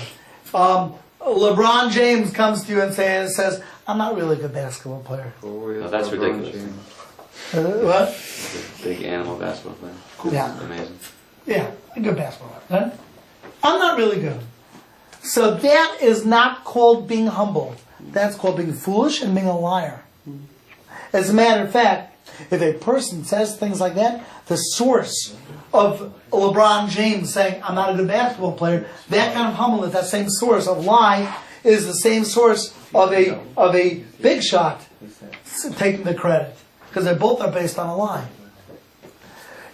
Speaker 1: LeBron James comes to you and says, I'm not really a good basketball player.
Speaker 5: No, that's ridiculous.
Speaker 1: What?
Speaker 5: Big animal basketball player.
Speaker 1: Yeah.
Speaker 5: Amazing.
Speaker 1: Yeah, a good basketball player. Right? I'm not really good. So that is not called being humble. That's called being foolish and being a liar. As a matter of fact, if a person says things like that, the source of LeBron James saying, I'm not a good basketball player, that kind of humbleness, that same source of lie, is the same source of a big shot taking the credit. Because they both are based on a lie.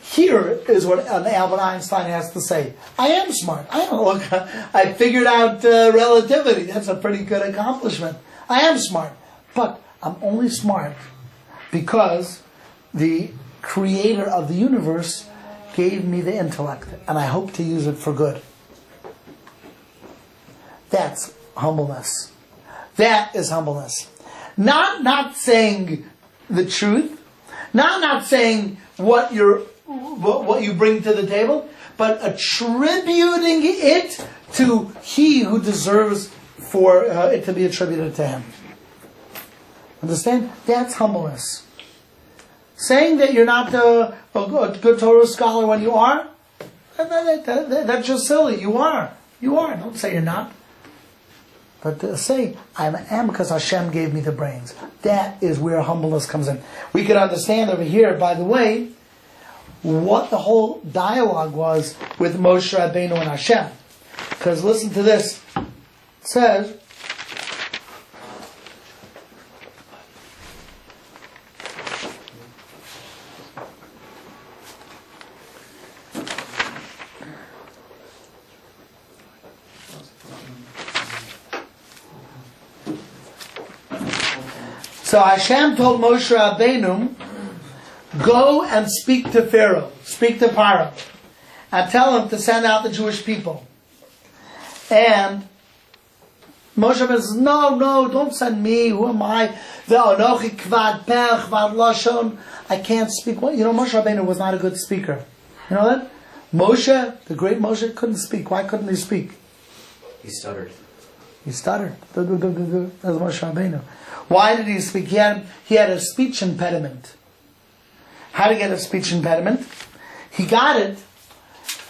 Speaker 1: Here is what Albert Einstein has to say. I am smart. I figured out relativity. That's a pretty good accomplishment. I am smart. But I'm only smart because the creator of the universe gave me the intellect, and I hope to use it for good. That's humbleness. That is humbleness. Not saying the truth, not saying what you bring to the table, but attributing it to he who deserves for it to be attributed to him. Understand? That's humbleness. Saying that you're not a good Torah scholar when you are, that's just silly. You are. You are. Don't say you're not. But to say, I am because Hashem gave me the brains. That is where humbleness comes in. We can understand over here, by the way, what the whole dialogue was with Moshe Rabbeinu and Hashem. Because listen to this. It says, so Hashem told Moshe Rabbeinu, go and speak to Pharaoh, speak to Pharaoh, and tell him to send out the Jewish people. And Moshe Moshe says, no, don't send me. Who am I? I can't speak. Well, Moshe Rabbeinu was not a good speaker. You know that? Moshe, the great Moshe, couldn't speak. Why couldn't he speak?
Speaker 6: He stuttered.
Speaker 1: He stuttered. That was Moshe Rabbeinu. Why did he speak? He had a speech impediment. How to get a speech impediment? He got it.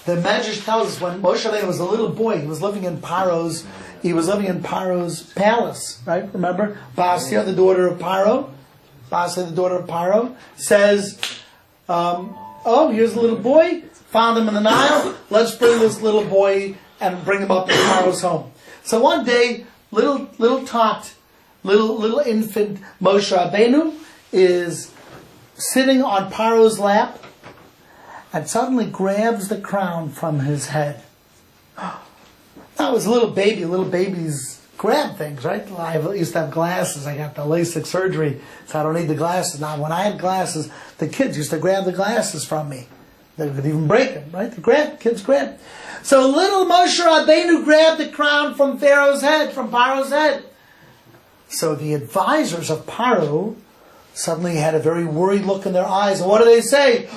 Speaker 1: The Medrash tells us when Moshe Rabbeinu was a little boy, he was living in Paro's palace, right? Remember? Basia, the daughter of Paro, says, here's a little boy, found him in the Nile, let's bring this little boy and bring him up to Paro's home. So one day, little infant Moshe Rabbeinu is sitting on Paro's lap and suddenly grabs the crown from his head. That was a little baby. Little babies grab things, right? I used to have glasses. I got the LASIK surgery, so I don't need the glasses. Now, when I had glasses, the kids used to grab the glasses from me. They could even break them, right? Kids grab. So little Moshe Rabbeinu grabbed the crown from Paro's head. So the advisors of Paro suddenly had a very worried look in their eyes. And what do they say?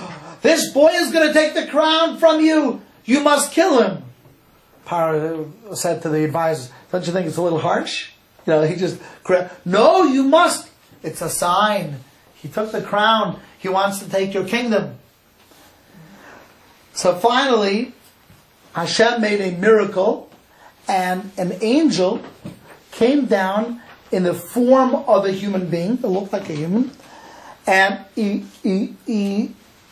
Speaker 1: This boy is going to take the crown from you. You must kill him. Paro said to the advisors, don't you think it's a little harsh? He just grabbed. No, you must. It's a sign. He took the crown. He wants to take your kingdom. So finally, Hashem made a miracle, and an angel came down in the form of a human being. It looked like a human. And he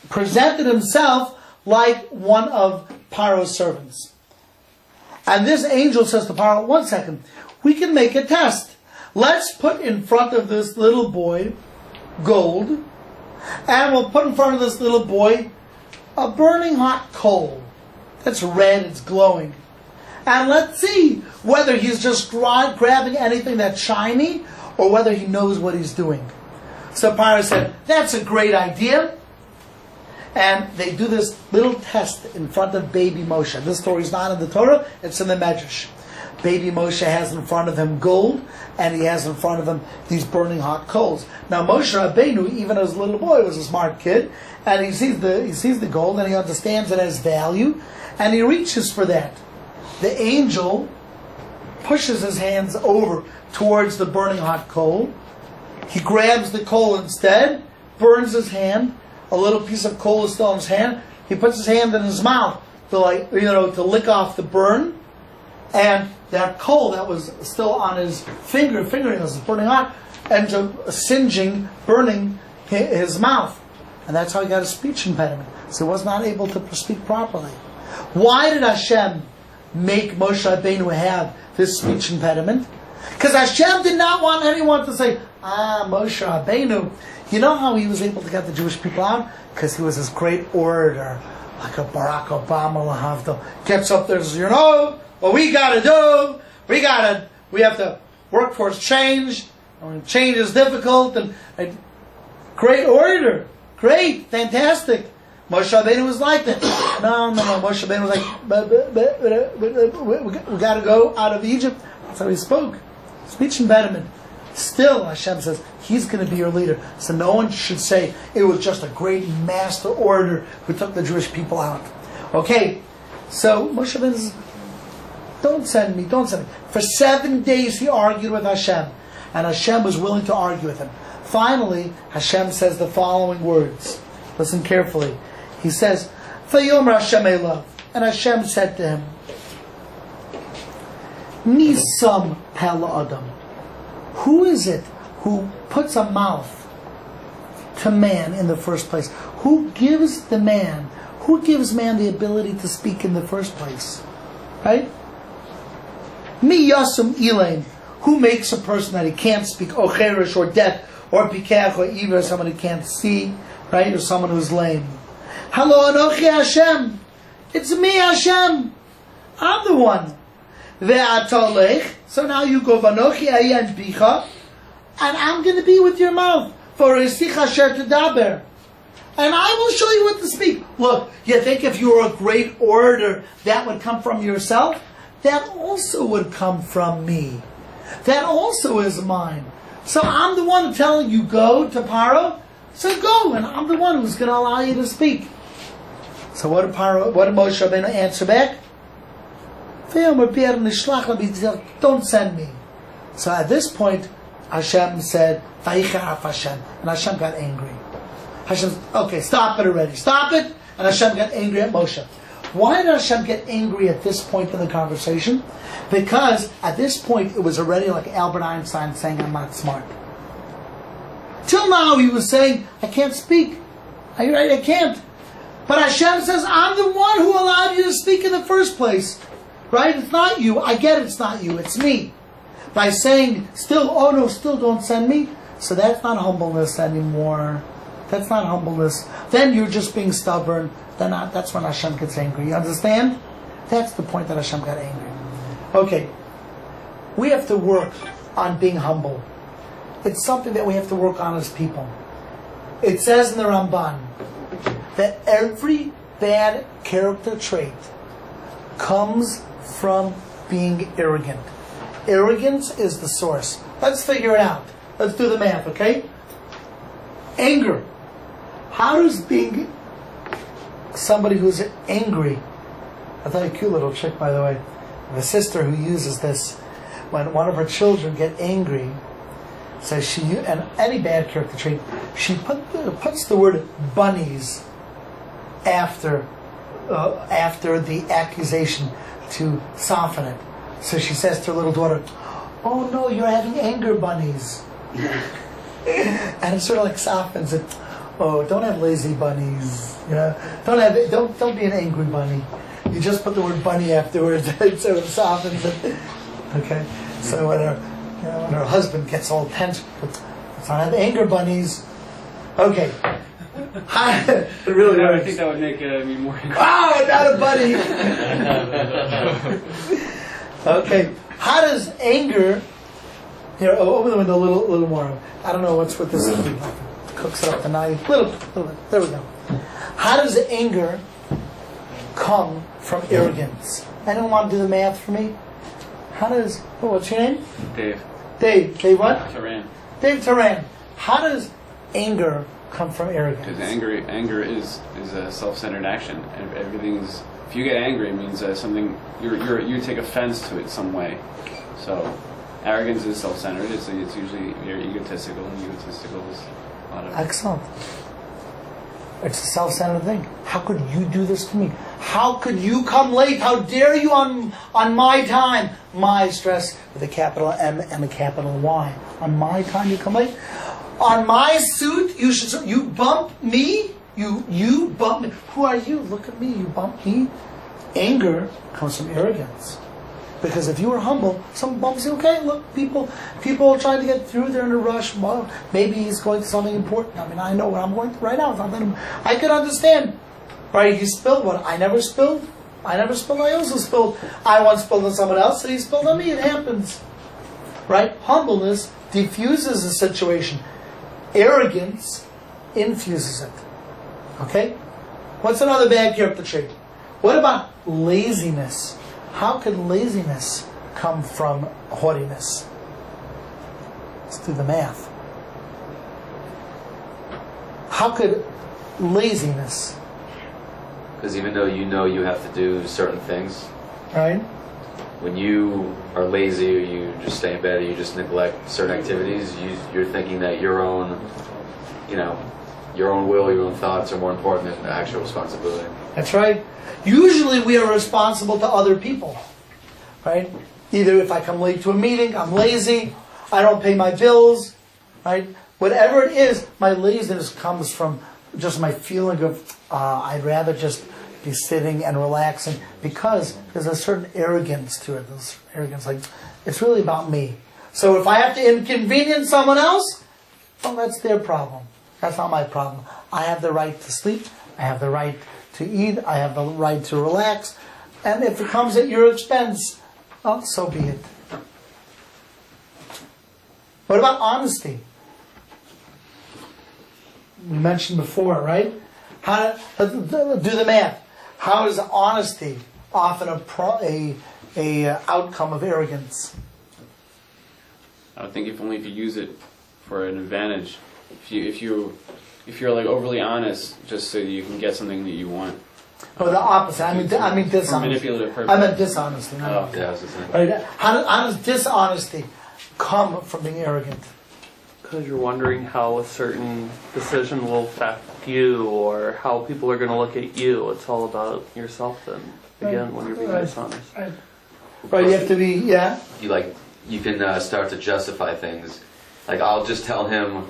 Speaker 1: presented himself like one of Paro's servants. And this angel says to Paro, 1 second, we can make a test. Let's put in front of this little boy gold, and we'll put in front of this little boy a burning hot coal. That's red, it's glowing. And let's see whether he's just grabbing anything that's shiny or whether he knows what he's doing. So Paro said, that's a great idea. And they do this little test in front of baby Moshe. This story is not in the Torah, it's in the Medrash. Baby Moshe has in front of him gold, and he has in front of him these burning hot coals. Now Moshe Rabbeinu, even as a little boy, was a smart kid, and he sees the gold, and he understands it has value, and he reaches for that. The angel pushes his hands over towards the burning hot coal. He grabs the coal instead, burns his hand. A little piece of coal is still in his hand. He puts his hand in his mouth to lick off the burn. And that coal that was still on his fingernails is burning hot, ends up burning his mouth. And that's how he got a speech impediment. So he was not able to speak properly. Why did Hashem make Moshe Rabbeinu have this speech impediment? Because Hashem did not want anyone to say, Moshe Rabbeinu. You know how he was able to get the Jewish people out? Because he was this great orator, like a Barack Obama, lahavdil. Gets up there and says, what we got to do, we have to work towards change. Change is difficult. And great orator. Great, fantastic. Moshe Rabbeinu was like that. No. Moshe Rabbeinu was like, we got to go out of Egypt. That's how he spoke. Speech impediment. Still, Hashem says, He's going to be your leader. So no one should say it was just a great master orator who took the Jewish people out. Okay, so Moshe Rabbeinu says, don't send me. For 7 days he argued with Hashem, and Hashem was willing to argue with him. Finally, Hashem says the following words. Listen carefully. He says, Vayomer Hashem Elav. And Hashem said to him, Nisam Pel Adam. Who is it who puts a mouth to man in the first place? Who gives man the ability to speak in the first place? Right? Mi Yasum Elaine. Who makes a person that he can't speak, or cherish, or deaf, or pikach, or either someone who can't see, right, or someone who's lame? Hello, Anochi Hashem. It's me, Hashem. I'm the one. Ve'atalech. So now you go, Vanochi ayen bicha, and I'm going to be with your mouth. For esich asher tedaber. And I will show you what to speak. Look, you think if you were a great orator, that would come from yourself? That also would come from me. That also is mine. So I'm the one telling you go to Paro. So go, and I'm the one who's going to allow you to speak. So what did Moshe Rabbeinu answer back? Don't send me. So at this point, Hashem said, Hashem, and Hashem got angry. Hashem said, okay, stop it already. Stop it. And Hashem got angry at Moshe. Why did Hashem get angry at this point in the conversation? Because at this point, it was already like Albert Einstein saying, I'm not smart. Till now, he was saying, I can't speak. I can't. But Hashem says, I'm the one who allowed you to speak in the first place. Right? It's not you. I get it's not you. It's me. By saying, still don't send me. So that's not humbleness anymore. That's not humbleness. Then you're just being stubborn. That's when Hashem gets angry. You understand? That's the point that Hashem got angry. Okay. We have to work on being humble. It's something that we have to work on as people. It says in the Ramban that every bad character trait comes from being arrogant. Arrogance is the source. Let's figure it out. Let's do the math, okay? Anger. How does being somebody who's angry... I thought a cute little trick, by the way. The sister who uses this, when one of her children get angry, says and any bad character trait, she puts the word bunnies after the accusation to soften it. So she says to her little daughter, "Oh no, you're having anger bunnies," and it sort of like softens it. Oh, don't have lazy bunnies. You know, don't be an angry bunny. You just put the word bunny afterwards. It sort of softens it. Okay, so when her husband gets all tense, let's not have anger bunnies. Okay.
Speaker 8: Really, I think that would make me more.
Speaker 1: Oh, not a bunny. Okay. How does anger? Here, open the window a little more. I don't know what's with this. Cooks it up tonight. Little bit. There we go. How does anger come from arrogance? Anyone want to do the math for me? How does? What's your name?
Speaker 8: Dave.
Speaker 1: Dave what?
Speaker 8: Taran.
Speaker 1: Dave Taran. How does anger come from arrogance?
Speaker 8: Because anger is a self-centered action. And everything is. If you get angry, it means something you take offense to it some way. So, arrogance is self-centered. It's usually you're egotistical, and egotistical is a lot of.
Speaker 1: Excellent. It's a self-centered thing. How could you do this to me? How could you come late? How dare you on my time? My stress with a capital M and a capital Y. On my time you come late? On my suit you bump me? You bump me? Who are you? Look at me. You bump me? Anger comes from arrogance. Because if you were humble, someone bumps you. Okay, look, people are trying to get through. They're in a rush. Well, maybe he's going to something important. I mean, I know what I'm going through right now. I could understand. Right? He spilled what? I never spilled. I also spilled. I once spilled on someone else, and he spilled on me. It happens. Right? Humbleness diffuses the situation. Arrogance infuses it. Okay? What's another bad character trait? What about laziness? How could laziness come from haughtiness? Let's do the math. How could laziness?
Speaker 5: Because even though you have to do certain things,
Speaker 1: Right?
Speaker 5: when you are lazy or you just stay in bed or you just neglect certain activities, you're thinking that your own will, your own thoughts are more important than the actual responsibility.
Speaker 1: That's right. Usually we are responsible to other people. Right? Either if I come late to a meeting, I'm lazy, I don't pay my bills, right? Whatever it is, my laziness comes from just my feeling of I'd rather just be sitting and relaxing, because there's a certain arrogance to it. There's arrogance, like it's really about me. So if I have to inconvenience someone else, well, that's their problem. That's not my problem. I have the right to sleep. I have the right to eat. I have the right to relax. And if it comes at your expense, well, so be it. What about honesty? We mentioned before, right? Let's do the math. How is honesty often a outcome of arrogance?
Speaker 8: I would think if only if you use it for an advantage. If you're like overly honest, just so you can get something that you want.
Speaker 1: Or the opposite. I mean
Speaker 8: For
Speaker 1: dishonesty.
Speaker 8: manipulative purpose.
Speaker 1: I meant dishonesty. No.
Speaker 8: Oh.
Speaker 5: Yeah, I was just saying.
Speaker 1: Right? How does dishonesty come from being arrogant?
Speaker 3: Because you're wondering how a certain decision will affect you or how people are going to look at you. It's all about yourself then, again, when you're being dishonest.
Speaker 1: Right, you have to be, yeah.
Speaker 5: You can start to justify things. Like, I'll just tell him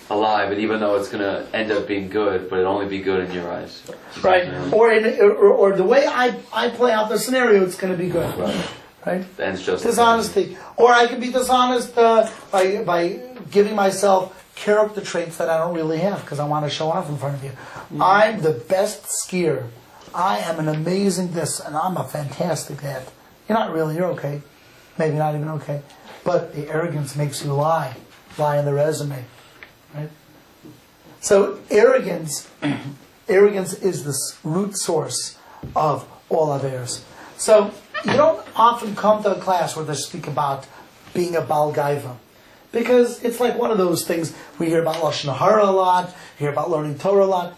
Speaker 5: a lie, but even though it's going to end up being good, but it'll only be good in your eyes.
Speaker 1: Right. Or the way I play out the scenario, it's going to be good. Right?
Speaker 5: And it's just
Speaker 1: Dishonesty. Or I can be dishonest by giving myself character traits that I don't really have because I want to show off in front of you. I'm the best skier. I am an amazing this, and I'm a fantastic that. You're not really, you're okay. Maybe not even okay. But the arrogance makes you lie in the resume. Right? So arrogance is the root source of all averos. So you don't often come to a class where they speak about being a Baal Gaiva. Because it's like one of those things, we hear about Lashon Hara a lot, hear about learning Torah a lot.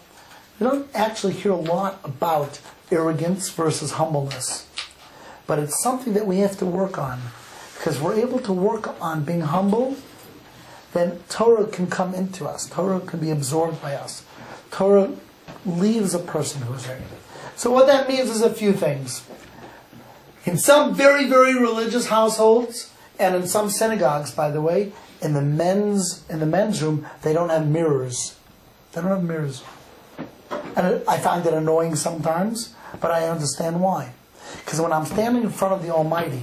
Speaker 1: You don't actually hear a lot about arrogance versus humbleness. But it's something that we have to work on. Because we're able to work on being humble, then Torah can come into us. Torah can be absorbed by us. Torah leaves a person who is arrogant. So what that means is a few things. In some very, very religious households, and in some synagogues, by the way, in the men's room, they don't have mirrors. They don't have mirrors. And I find it annoying sometimes, but I understand why. Because when I'm standing in front of the Almighty,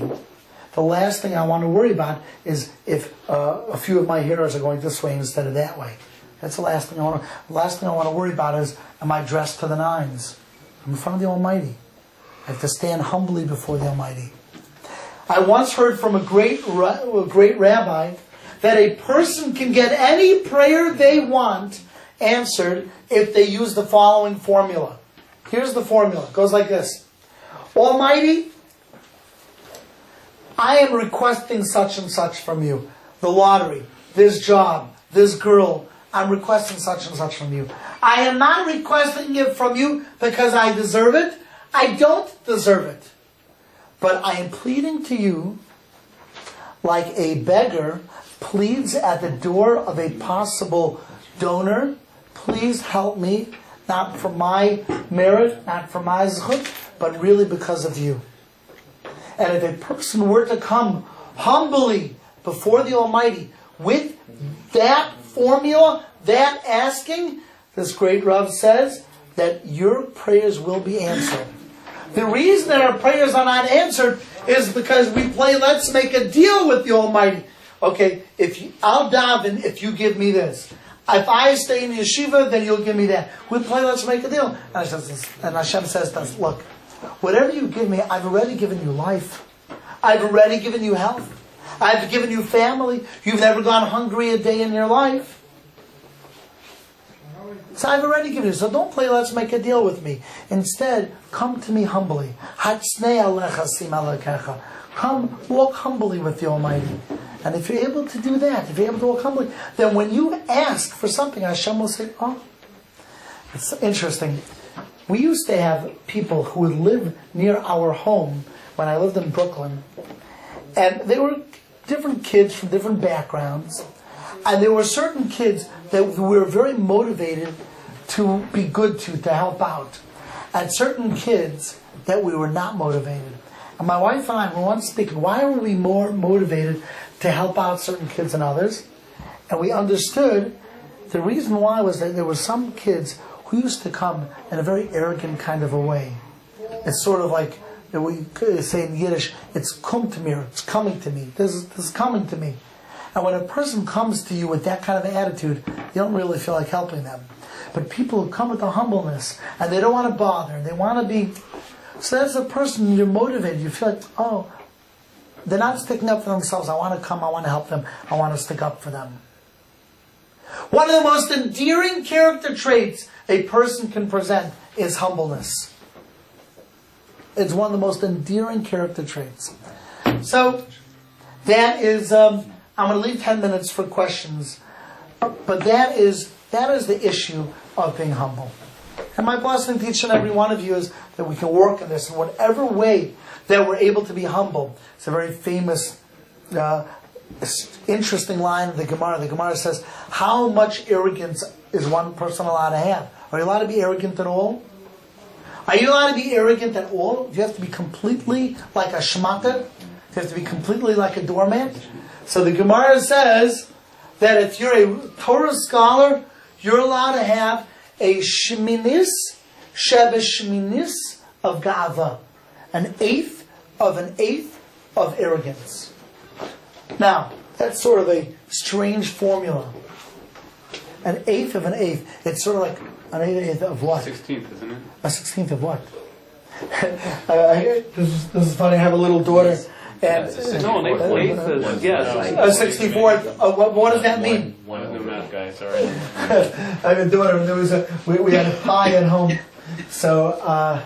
Speaker 1: the last thing I want to worry about is if a few of my hairs are going this way instead of that way. That's the last thing I want to. The last thing I want to worry about is, am I dressed to the nines? I'm in front of the Almighty. I have to stand humbly before the Almighty. I once heard from a great rabbi that a person can get any prayer they want answered if they use the following formula. Here's the formula. It goes like this. Almighty, I am requesting such and such from you. The lottery, this job, this girl. I'm requesting such and such from you. I am not requesting it from you because I deserve it. I don't deserve it. But I am pleading to you like a beggar pleads at the door of a possible donor. Please help me, not for my merit, not for my zchut, but really because of you. And if a person were to come humbly before the Almighty with that formula, that asking, this great Rav says that your prayers will be answered. The reason that our prayers are not answered is because we play let's make a deal with the Almighty. Okay, I'll daven if you give me this. If I stay in yeshiva, then you'll give me that. We play let's make a deal. And Hashem says to us, look, whatever you give me, I've already given you life. I've already given you health. I've given you family. You've never gone hungry a day in your life. So I've already given you. So don't play let's make a deal with me. Instead, come to me humbly. Come walk humbly with the Almighty. And if you're able to do that, if you're able to walk humbly, then when you ask for something, Hashem will say, oh. It's interesting. We used to have people who would live near our home when I lived in Brooklyn. And they were different kids from different backgrounds. And there were certain kids that we were very motivated to be good to help out. And certain kids that we were not motivated. And my wife and I were once speaking, why were we more motivated to help out certain kids than others? And we understood the reason why was that there were some kids who used to come in a very arrogant kind of a way. It's sort of like we say in Yiddish, it's kommt to mir, it's coming to me. This is coming to me. And when a person comes to you with that kind of attitude, you don't really feel like helping them. But people who come with the humbleness, and they don't want to bother, and they want to be... So that's a person you're motivated. You feel like, oh, they're not sticking up for themselves. I want to come, I want to help them, I want to stick up for them. One of the most endearing character traits a person can present is humbleness. It's one of the most endearing character traits. So, that is I'm going to leave 10 minutes for questions. But that is the issue of being humble. And my blessing to each and every one of you is that we can work on this in whatever way that we're able to be humble. It's a very famous, interesting line of the Gemara. The Gemara says, how much arrogance is one person allowed to have? Are you allowed to be arrogant at all? Are you allowed to be arrogant at all? Do you have to be completely like a shmata? Do you have to be completely like a doormat? So the Gemara says that if you're a Torah scholar, you're allowed to have a sheminis, sheminis of ga'ava, an eighth of arrogance. Now, that's sort of a strange formula. An eighth of an eighth. It's sort of like an eighth of what?
Speaker 8: 16th, isn't it?
Speaker 1: A 16th of what? This is funny. I have a little daughter. And
Speaker 3: No, an eighth is, yes.
Speaker 1: a 64th. What does that mean?
Speaker 7: One of the math guys, sorry.
Speaker 1: I have a daughter. There was we had a pie at home, so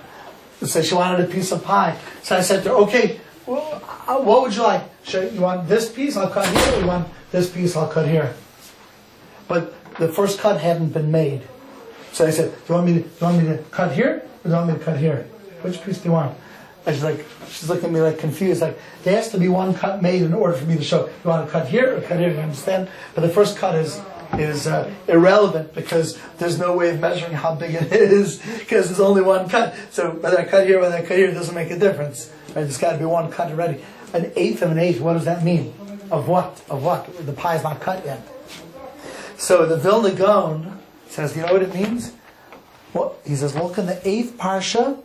Speaker 1: she wanted a piece of pie. So I said to her, "Okay, well, what would you like? You want this piece? I'll cut here. Or you want this piece? I'll cut here." But the first cut hadn't been made, so I said, "Do you want me to cut here, or do you want me to cut here? Which piece do you want?" And she's looking at me like confused. Like, there has to be one cut made in order for me to show. You want to cut here or cut here? You understand? But the first cut is irrelevant because there's no way of measuring how big it is because there's only one cut. So whether I cut here, whether I cut here, it doesn't make a difference. Right? There's got to be one cut already. An eighth of an eighth. What does that mean? Of what? Of what? The pie's not cut yet. So the Vilna Gaon says, you know what it means? Well, he says, look in the 8th parsha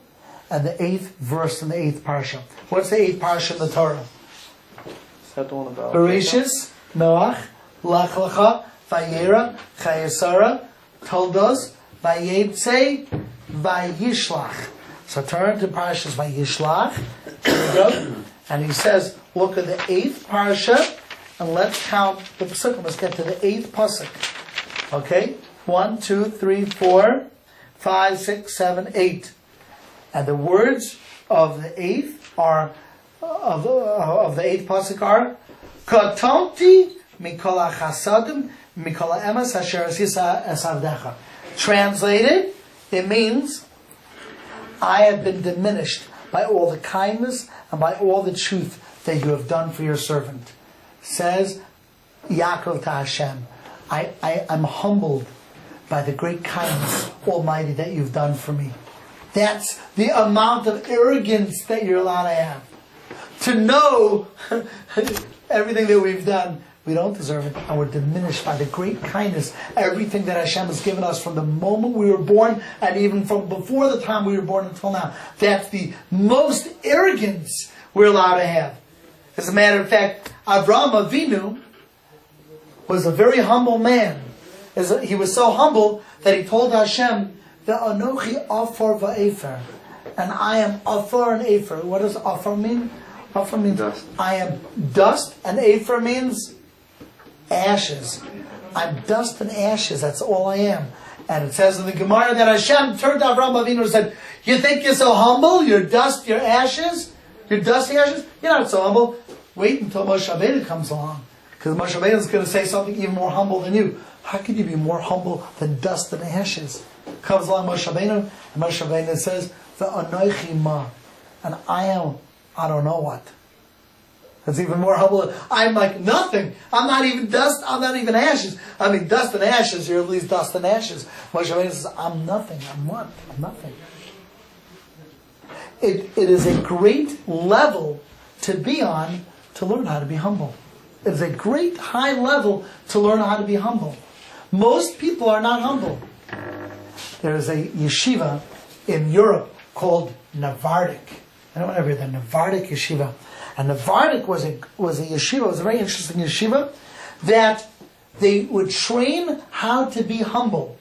Speaker 1: and the 8th verse in the 8th parsha. What's the 8th parsha in the Torah?
Speaker 3: Is that the one about
Speaker 1: Bereshis, Noach, Lach Lecha, Vayera, Chayesara, Toldos, Vayetze, Vayishlach. So turn to Parshas Vayishlach. Here we go. And he says, look at the 8th parsha and let's count the pasuk. Let's get to the 8th pasuk. Okay? 1, 2, 3, 4, 5, 6, 7, 8. And the words of the 8th are of the 8th pasuk are Katonti mikol chasadim mikol emes asher asisa esavdecha. Translated, it means I have been diminished by all the kindness and by all the truth that you have done for your servant. Says Yaakov to Hashem, I'm humbled by the great kindness, Almighty, that you've done for me. That's the amount of arrogance that you're allowed to have. To know everything that we've done, we don't deserve it, and we're diminished by the great kindness, everything that Hashem has given us from the moment we were born, and even from before the time we were born until now. That's the most arrogance we're allowed to have. As a matter of fact, Avraham Avinu was a very humble man. He was so humble that he told Hashem, "Ve'anochi afar va'efer," and I am afar and efer. What does afar mean? Afar means
Speaker 2: dust.
Speaker 1: I am dust, and efer means ashes. I'm dust and ashes. That's all I am. And it says in the Gemara that Hashem turned to Avraham Avinu and said, "You think you're so humble? You're dust, you're ashes. You're dusty ashes. You're not so humble. Wait until Moshe Rabbeinu comes along, because Moshe Rabbeinu is going to say something even more humble than you." How could you be more humble than dust and ashes? Comes along Moshe Rabbeinu, and Moshe Rabbeinu says, "Ve'anochi ma," and I am, I don't know what. That's even more humble. I'm like nothing. I'm not even dust. I'm not even ashes. I mean, dust and ashes. You're at least dust and ashes. Moshe Rabbeinu says, "I'm nothing. I'm what? I'm nothing." It is a great level to be on to learn how to be humble. It is a great high level to learn how to be humble. Most people are not humble. There is a yeshiva in Europe called Navardik. Anyone ever heard the Navardik yeshiva? And Navardik was a yeshiva. It was a very interesting yeshiva that they would train how to be humble.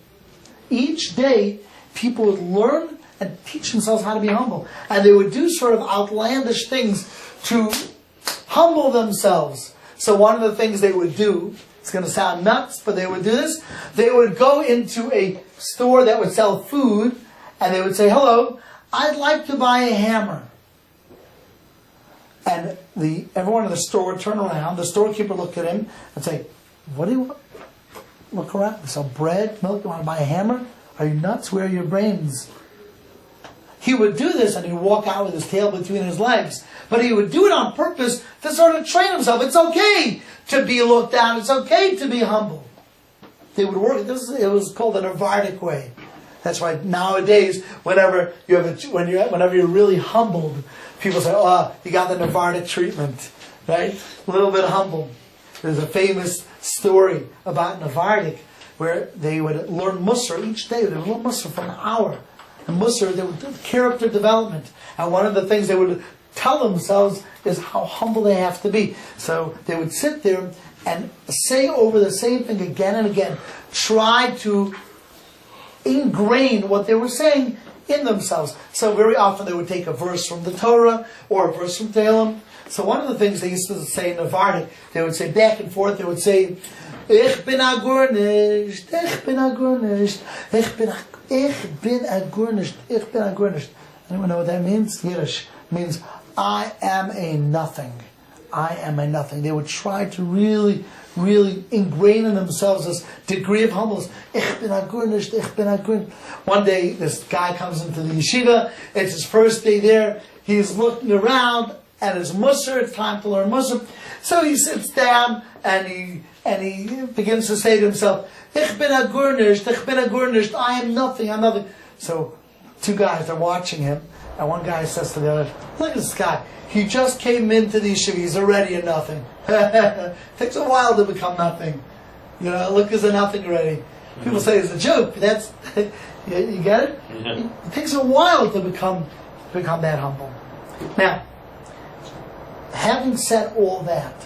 Speaker 1: Each day, people would learn and teach themselves how to be humble. And they would do sort of outlandish things to humble themselves. So one of the things they would do, it's going to sound nuts, but they would do this. They would go into a store that would sell food, and they would say, "Hello, I'd like to buy a hammer." And everyone in the store would turn around. The storekeeper would look at him and say, "What do you want? Look around. They sell bread, milk. You want to buy a hammer? Are you nuts? Where are your brains?" He would do this and he'd walk out with his tail between his legs. But he would do it on purpose to sort of train himself. It's okay to be looked down. It's okay to be humble. They would work. It was called the Navardic way. That's why nowadays, whenever you're really humbled, people say, "Oh, you got the Navardic treatment," right? A little bit humbled. There's a famous story about Navardic where they would learn Musar each day. They would learn Musar for an hour. And Musar, they would do character development. And one of the things they would tell themselves is how humble they have to be. So they would sit there and say over the same thing again and again. Try to ingrain what they were saying in themselves. So very often they would take a verse from the Torah or a verse from Tehillim. So one of the things they used to say in Navardic, they would say back and forth, they would say, "Ich bin a gurnisht, ich bin a gurnisht, ich bin a gurnisht, ich bin a gurnisht." Anyone know what that means? Yiddish. It means, I am a nothing. I am a nothing. They would try to really ingrain in themselves this degree of humbleness. Ich bin a gurnisht, ich bin a gurnisht. One day, this guy comes into the yeshiva. It's his first day there. He's looking around at his Musar. It's time to learn Musar. So he sits down and he begins to say to himself, "Ich bin a gurnisht, ich bin a gurnisht. I am nothing, I'm nothing." So two guys are watching him, and one guy says to the other, "Look at this guy. He just came into the yeshiva. He's already a nothing." Takes a while to become nothing. Look, is a nothing already. People say it's a joke, but that's you get it?
Speaker 7: Yeah.
Speaker 1: It takes a while to become that humble. Now, having said all that,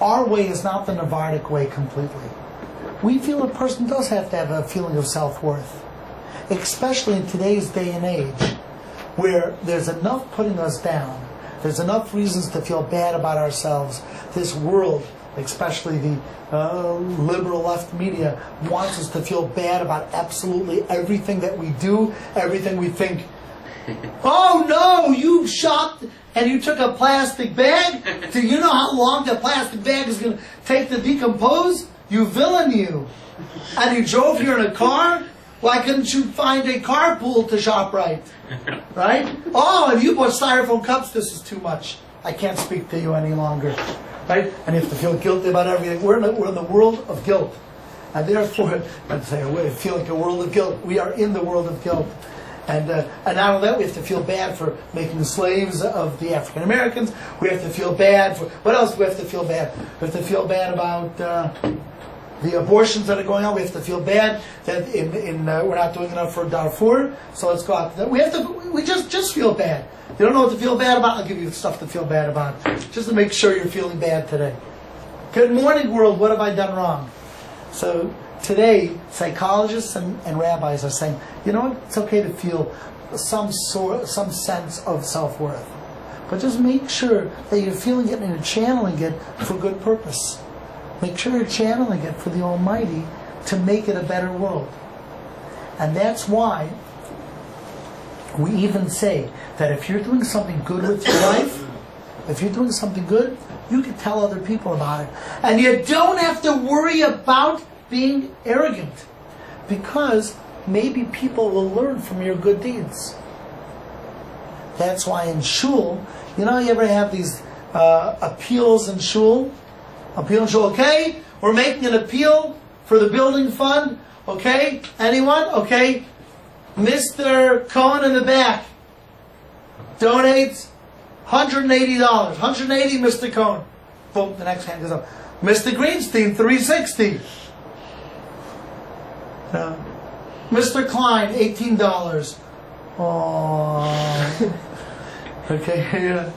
Speaker 1: our way is not the Navardic way completely. We feel a person does have to have a feeling of self-worth, especially in today's day and age, where there's enough putting us down. There's enough reasons to feel bad about ourselves. This world, especially the liberal left media, wants us to feel bad about absolutely everything that we do, everything we think. "Oh no, you shopped and you took a plastic bag? Do you know how long that plastic bag is going to take to decompose? You villain, you. And you drove here in a car? Why couldn't you find a carpool to shop right? Right? Oh, and you bought styrofoam cups. This is too much. I can't speak to you any longer." Right? And you have to feel guilty about everything. We're in the world of guilt. And therefore, I'd say, I feel like a world of guilt. We are in the world of guilt. And not only that, we have to feel bad for making slaves of the African Americans. We have to feel bad for... What else do we have to feel bad? We have to feel bad about the abortions that are going on. We have to feel bad that we're not doing enough for Darfur. So let's go out. We just feel bad. You don't know what to feel bad about? I'll give you stuff to feel bad about. Just to make sure you're feeling bad today. Good morning, world. What have I done wrong? So today, psychologists and rabbis are saying, you know what? It's okay to feel some sense of self-worth. But just make sure that you're feeling it and you're channeling it for good purpose. Make sure you're channeling it for the Almighty to make it a better world. And that's why we even say that if you're doing something good with your life, if you're doing something good, you can tell other people about it. And you don't have to worry about being arrogant, because maybe people will learn from your good deeds. That's why in shul, you ever have these appeals in shul? Appeal in shul, okay? We're making an appeal for the building fund, okay? Anyone? Okay. Mr. Cohen in the back donates $180. $180, Mr. Cohen. Boom, the next hand goes up. Mr. Greenstein, $360. Mr. Klein, $18. Oh. Okay, yeah.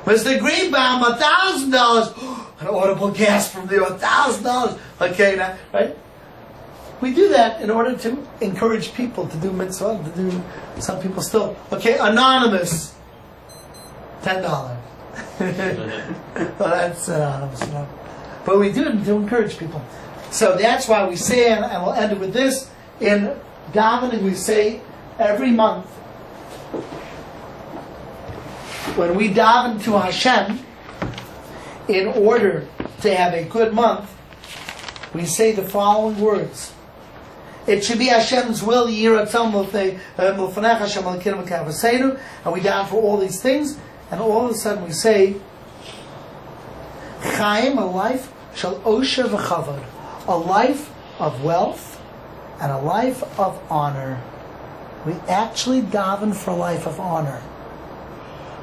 Speaker 1: Mr. Greenbaum, $1,000. An audible gasp from the $1,000. Okay, now, right? We do that in order to encourage people to do mitzvah, to do some people still. Okay, anonymous, $10. Well, that's anonymous, But we do it to encourage people. So that's why we say, and we'll end it with this, in davening we say every month, when we daven to Hashem, in order to have a good month, we say the following words. It should be Hashem's will, and we daven for all these things, and all of a sudden we say, Chaim, a life, shall osher v'chavod, a life of wealth and a life of honor. We actually daven for a life of honor.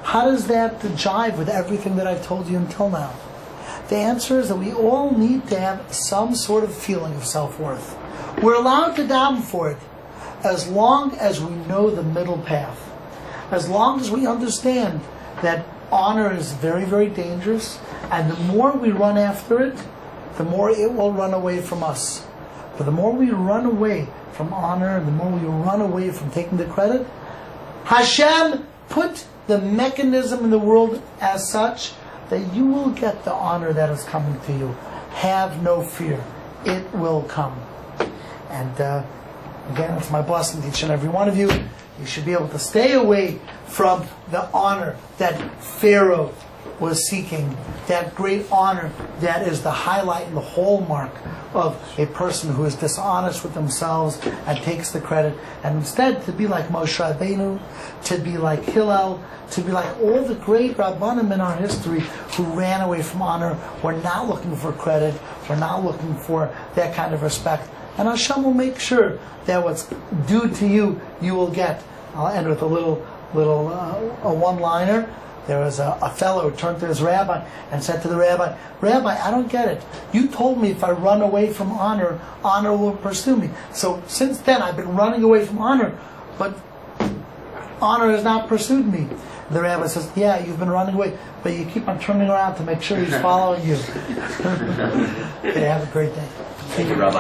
Speaker 1: How does that jive with everything that I've told you until now? The answer is that we all need to have some sort of feeling of self-worth. We're allowed to daven for it as long as we know the middle path. As long as we understand that honor is very, very dangerous, and the more we run after it, the more it will run away from us. But the more we run away from honor, the more we run away from taking the credit, Hashem put the mechanism in the world as such that you will get the honor that is coming to you. Have no fear. It will come. And again, it's my blessing to each and every one of you. You should be able to stay away from the honor that Pharaoh was seeking, that great honor that is the highlight and the hallmark of a person who is dishonest with themselves and takes the credit. And instead, to be like Moshe Rabbeinu, to be like Hillel, to be like all the great Rabbanim in our history who ran away from honor. We're not looking for credit. We're not looking for that kind of respect. And Hashem will make sure that what's due to you, you will get. I'll end with a little one-liner. There was a fellow who turned to his rabbi and said to the rabbi, Rabbi, I don't get it. You told me if I run away from honor, honor will pursue me. So since then I've been running away from honor, but honor has not pursued me. The rabbi says, yeah, you've been running away, but you keep on turning around to make sure he's following you. Okay, have a great day.
Speaker 5: Thank you, Rabbi.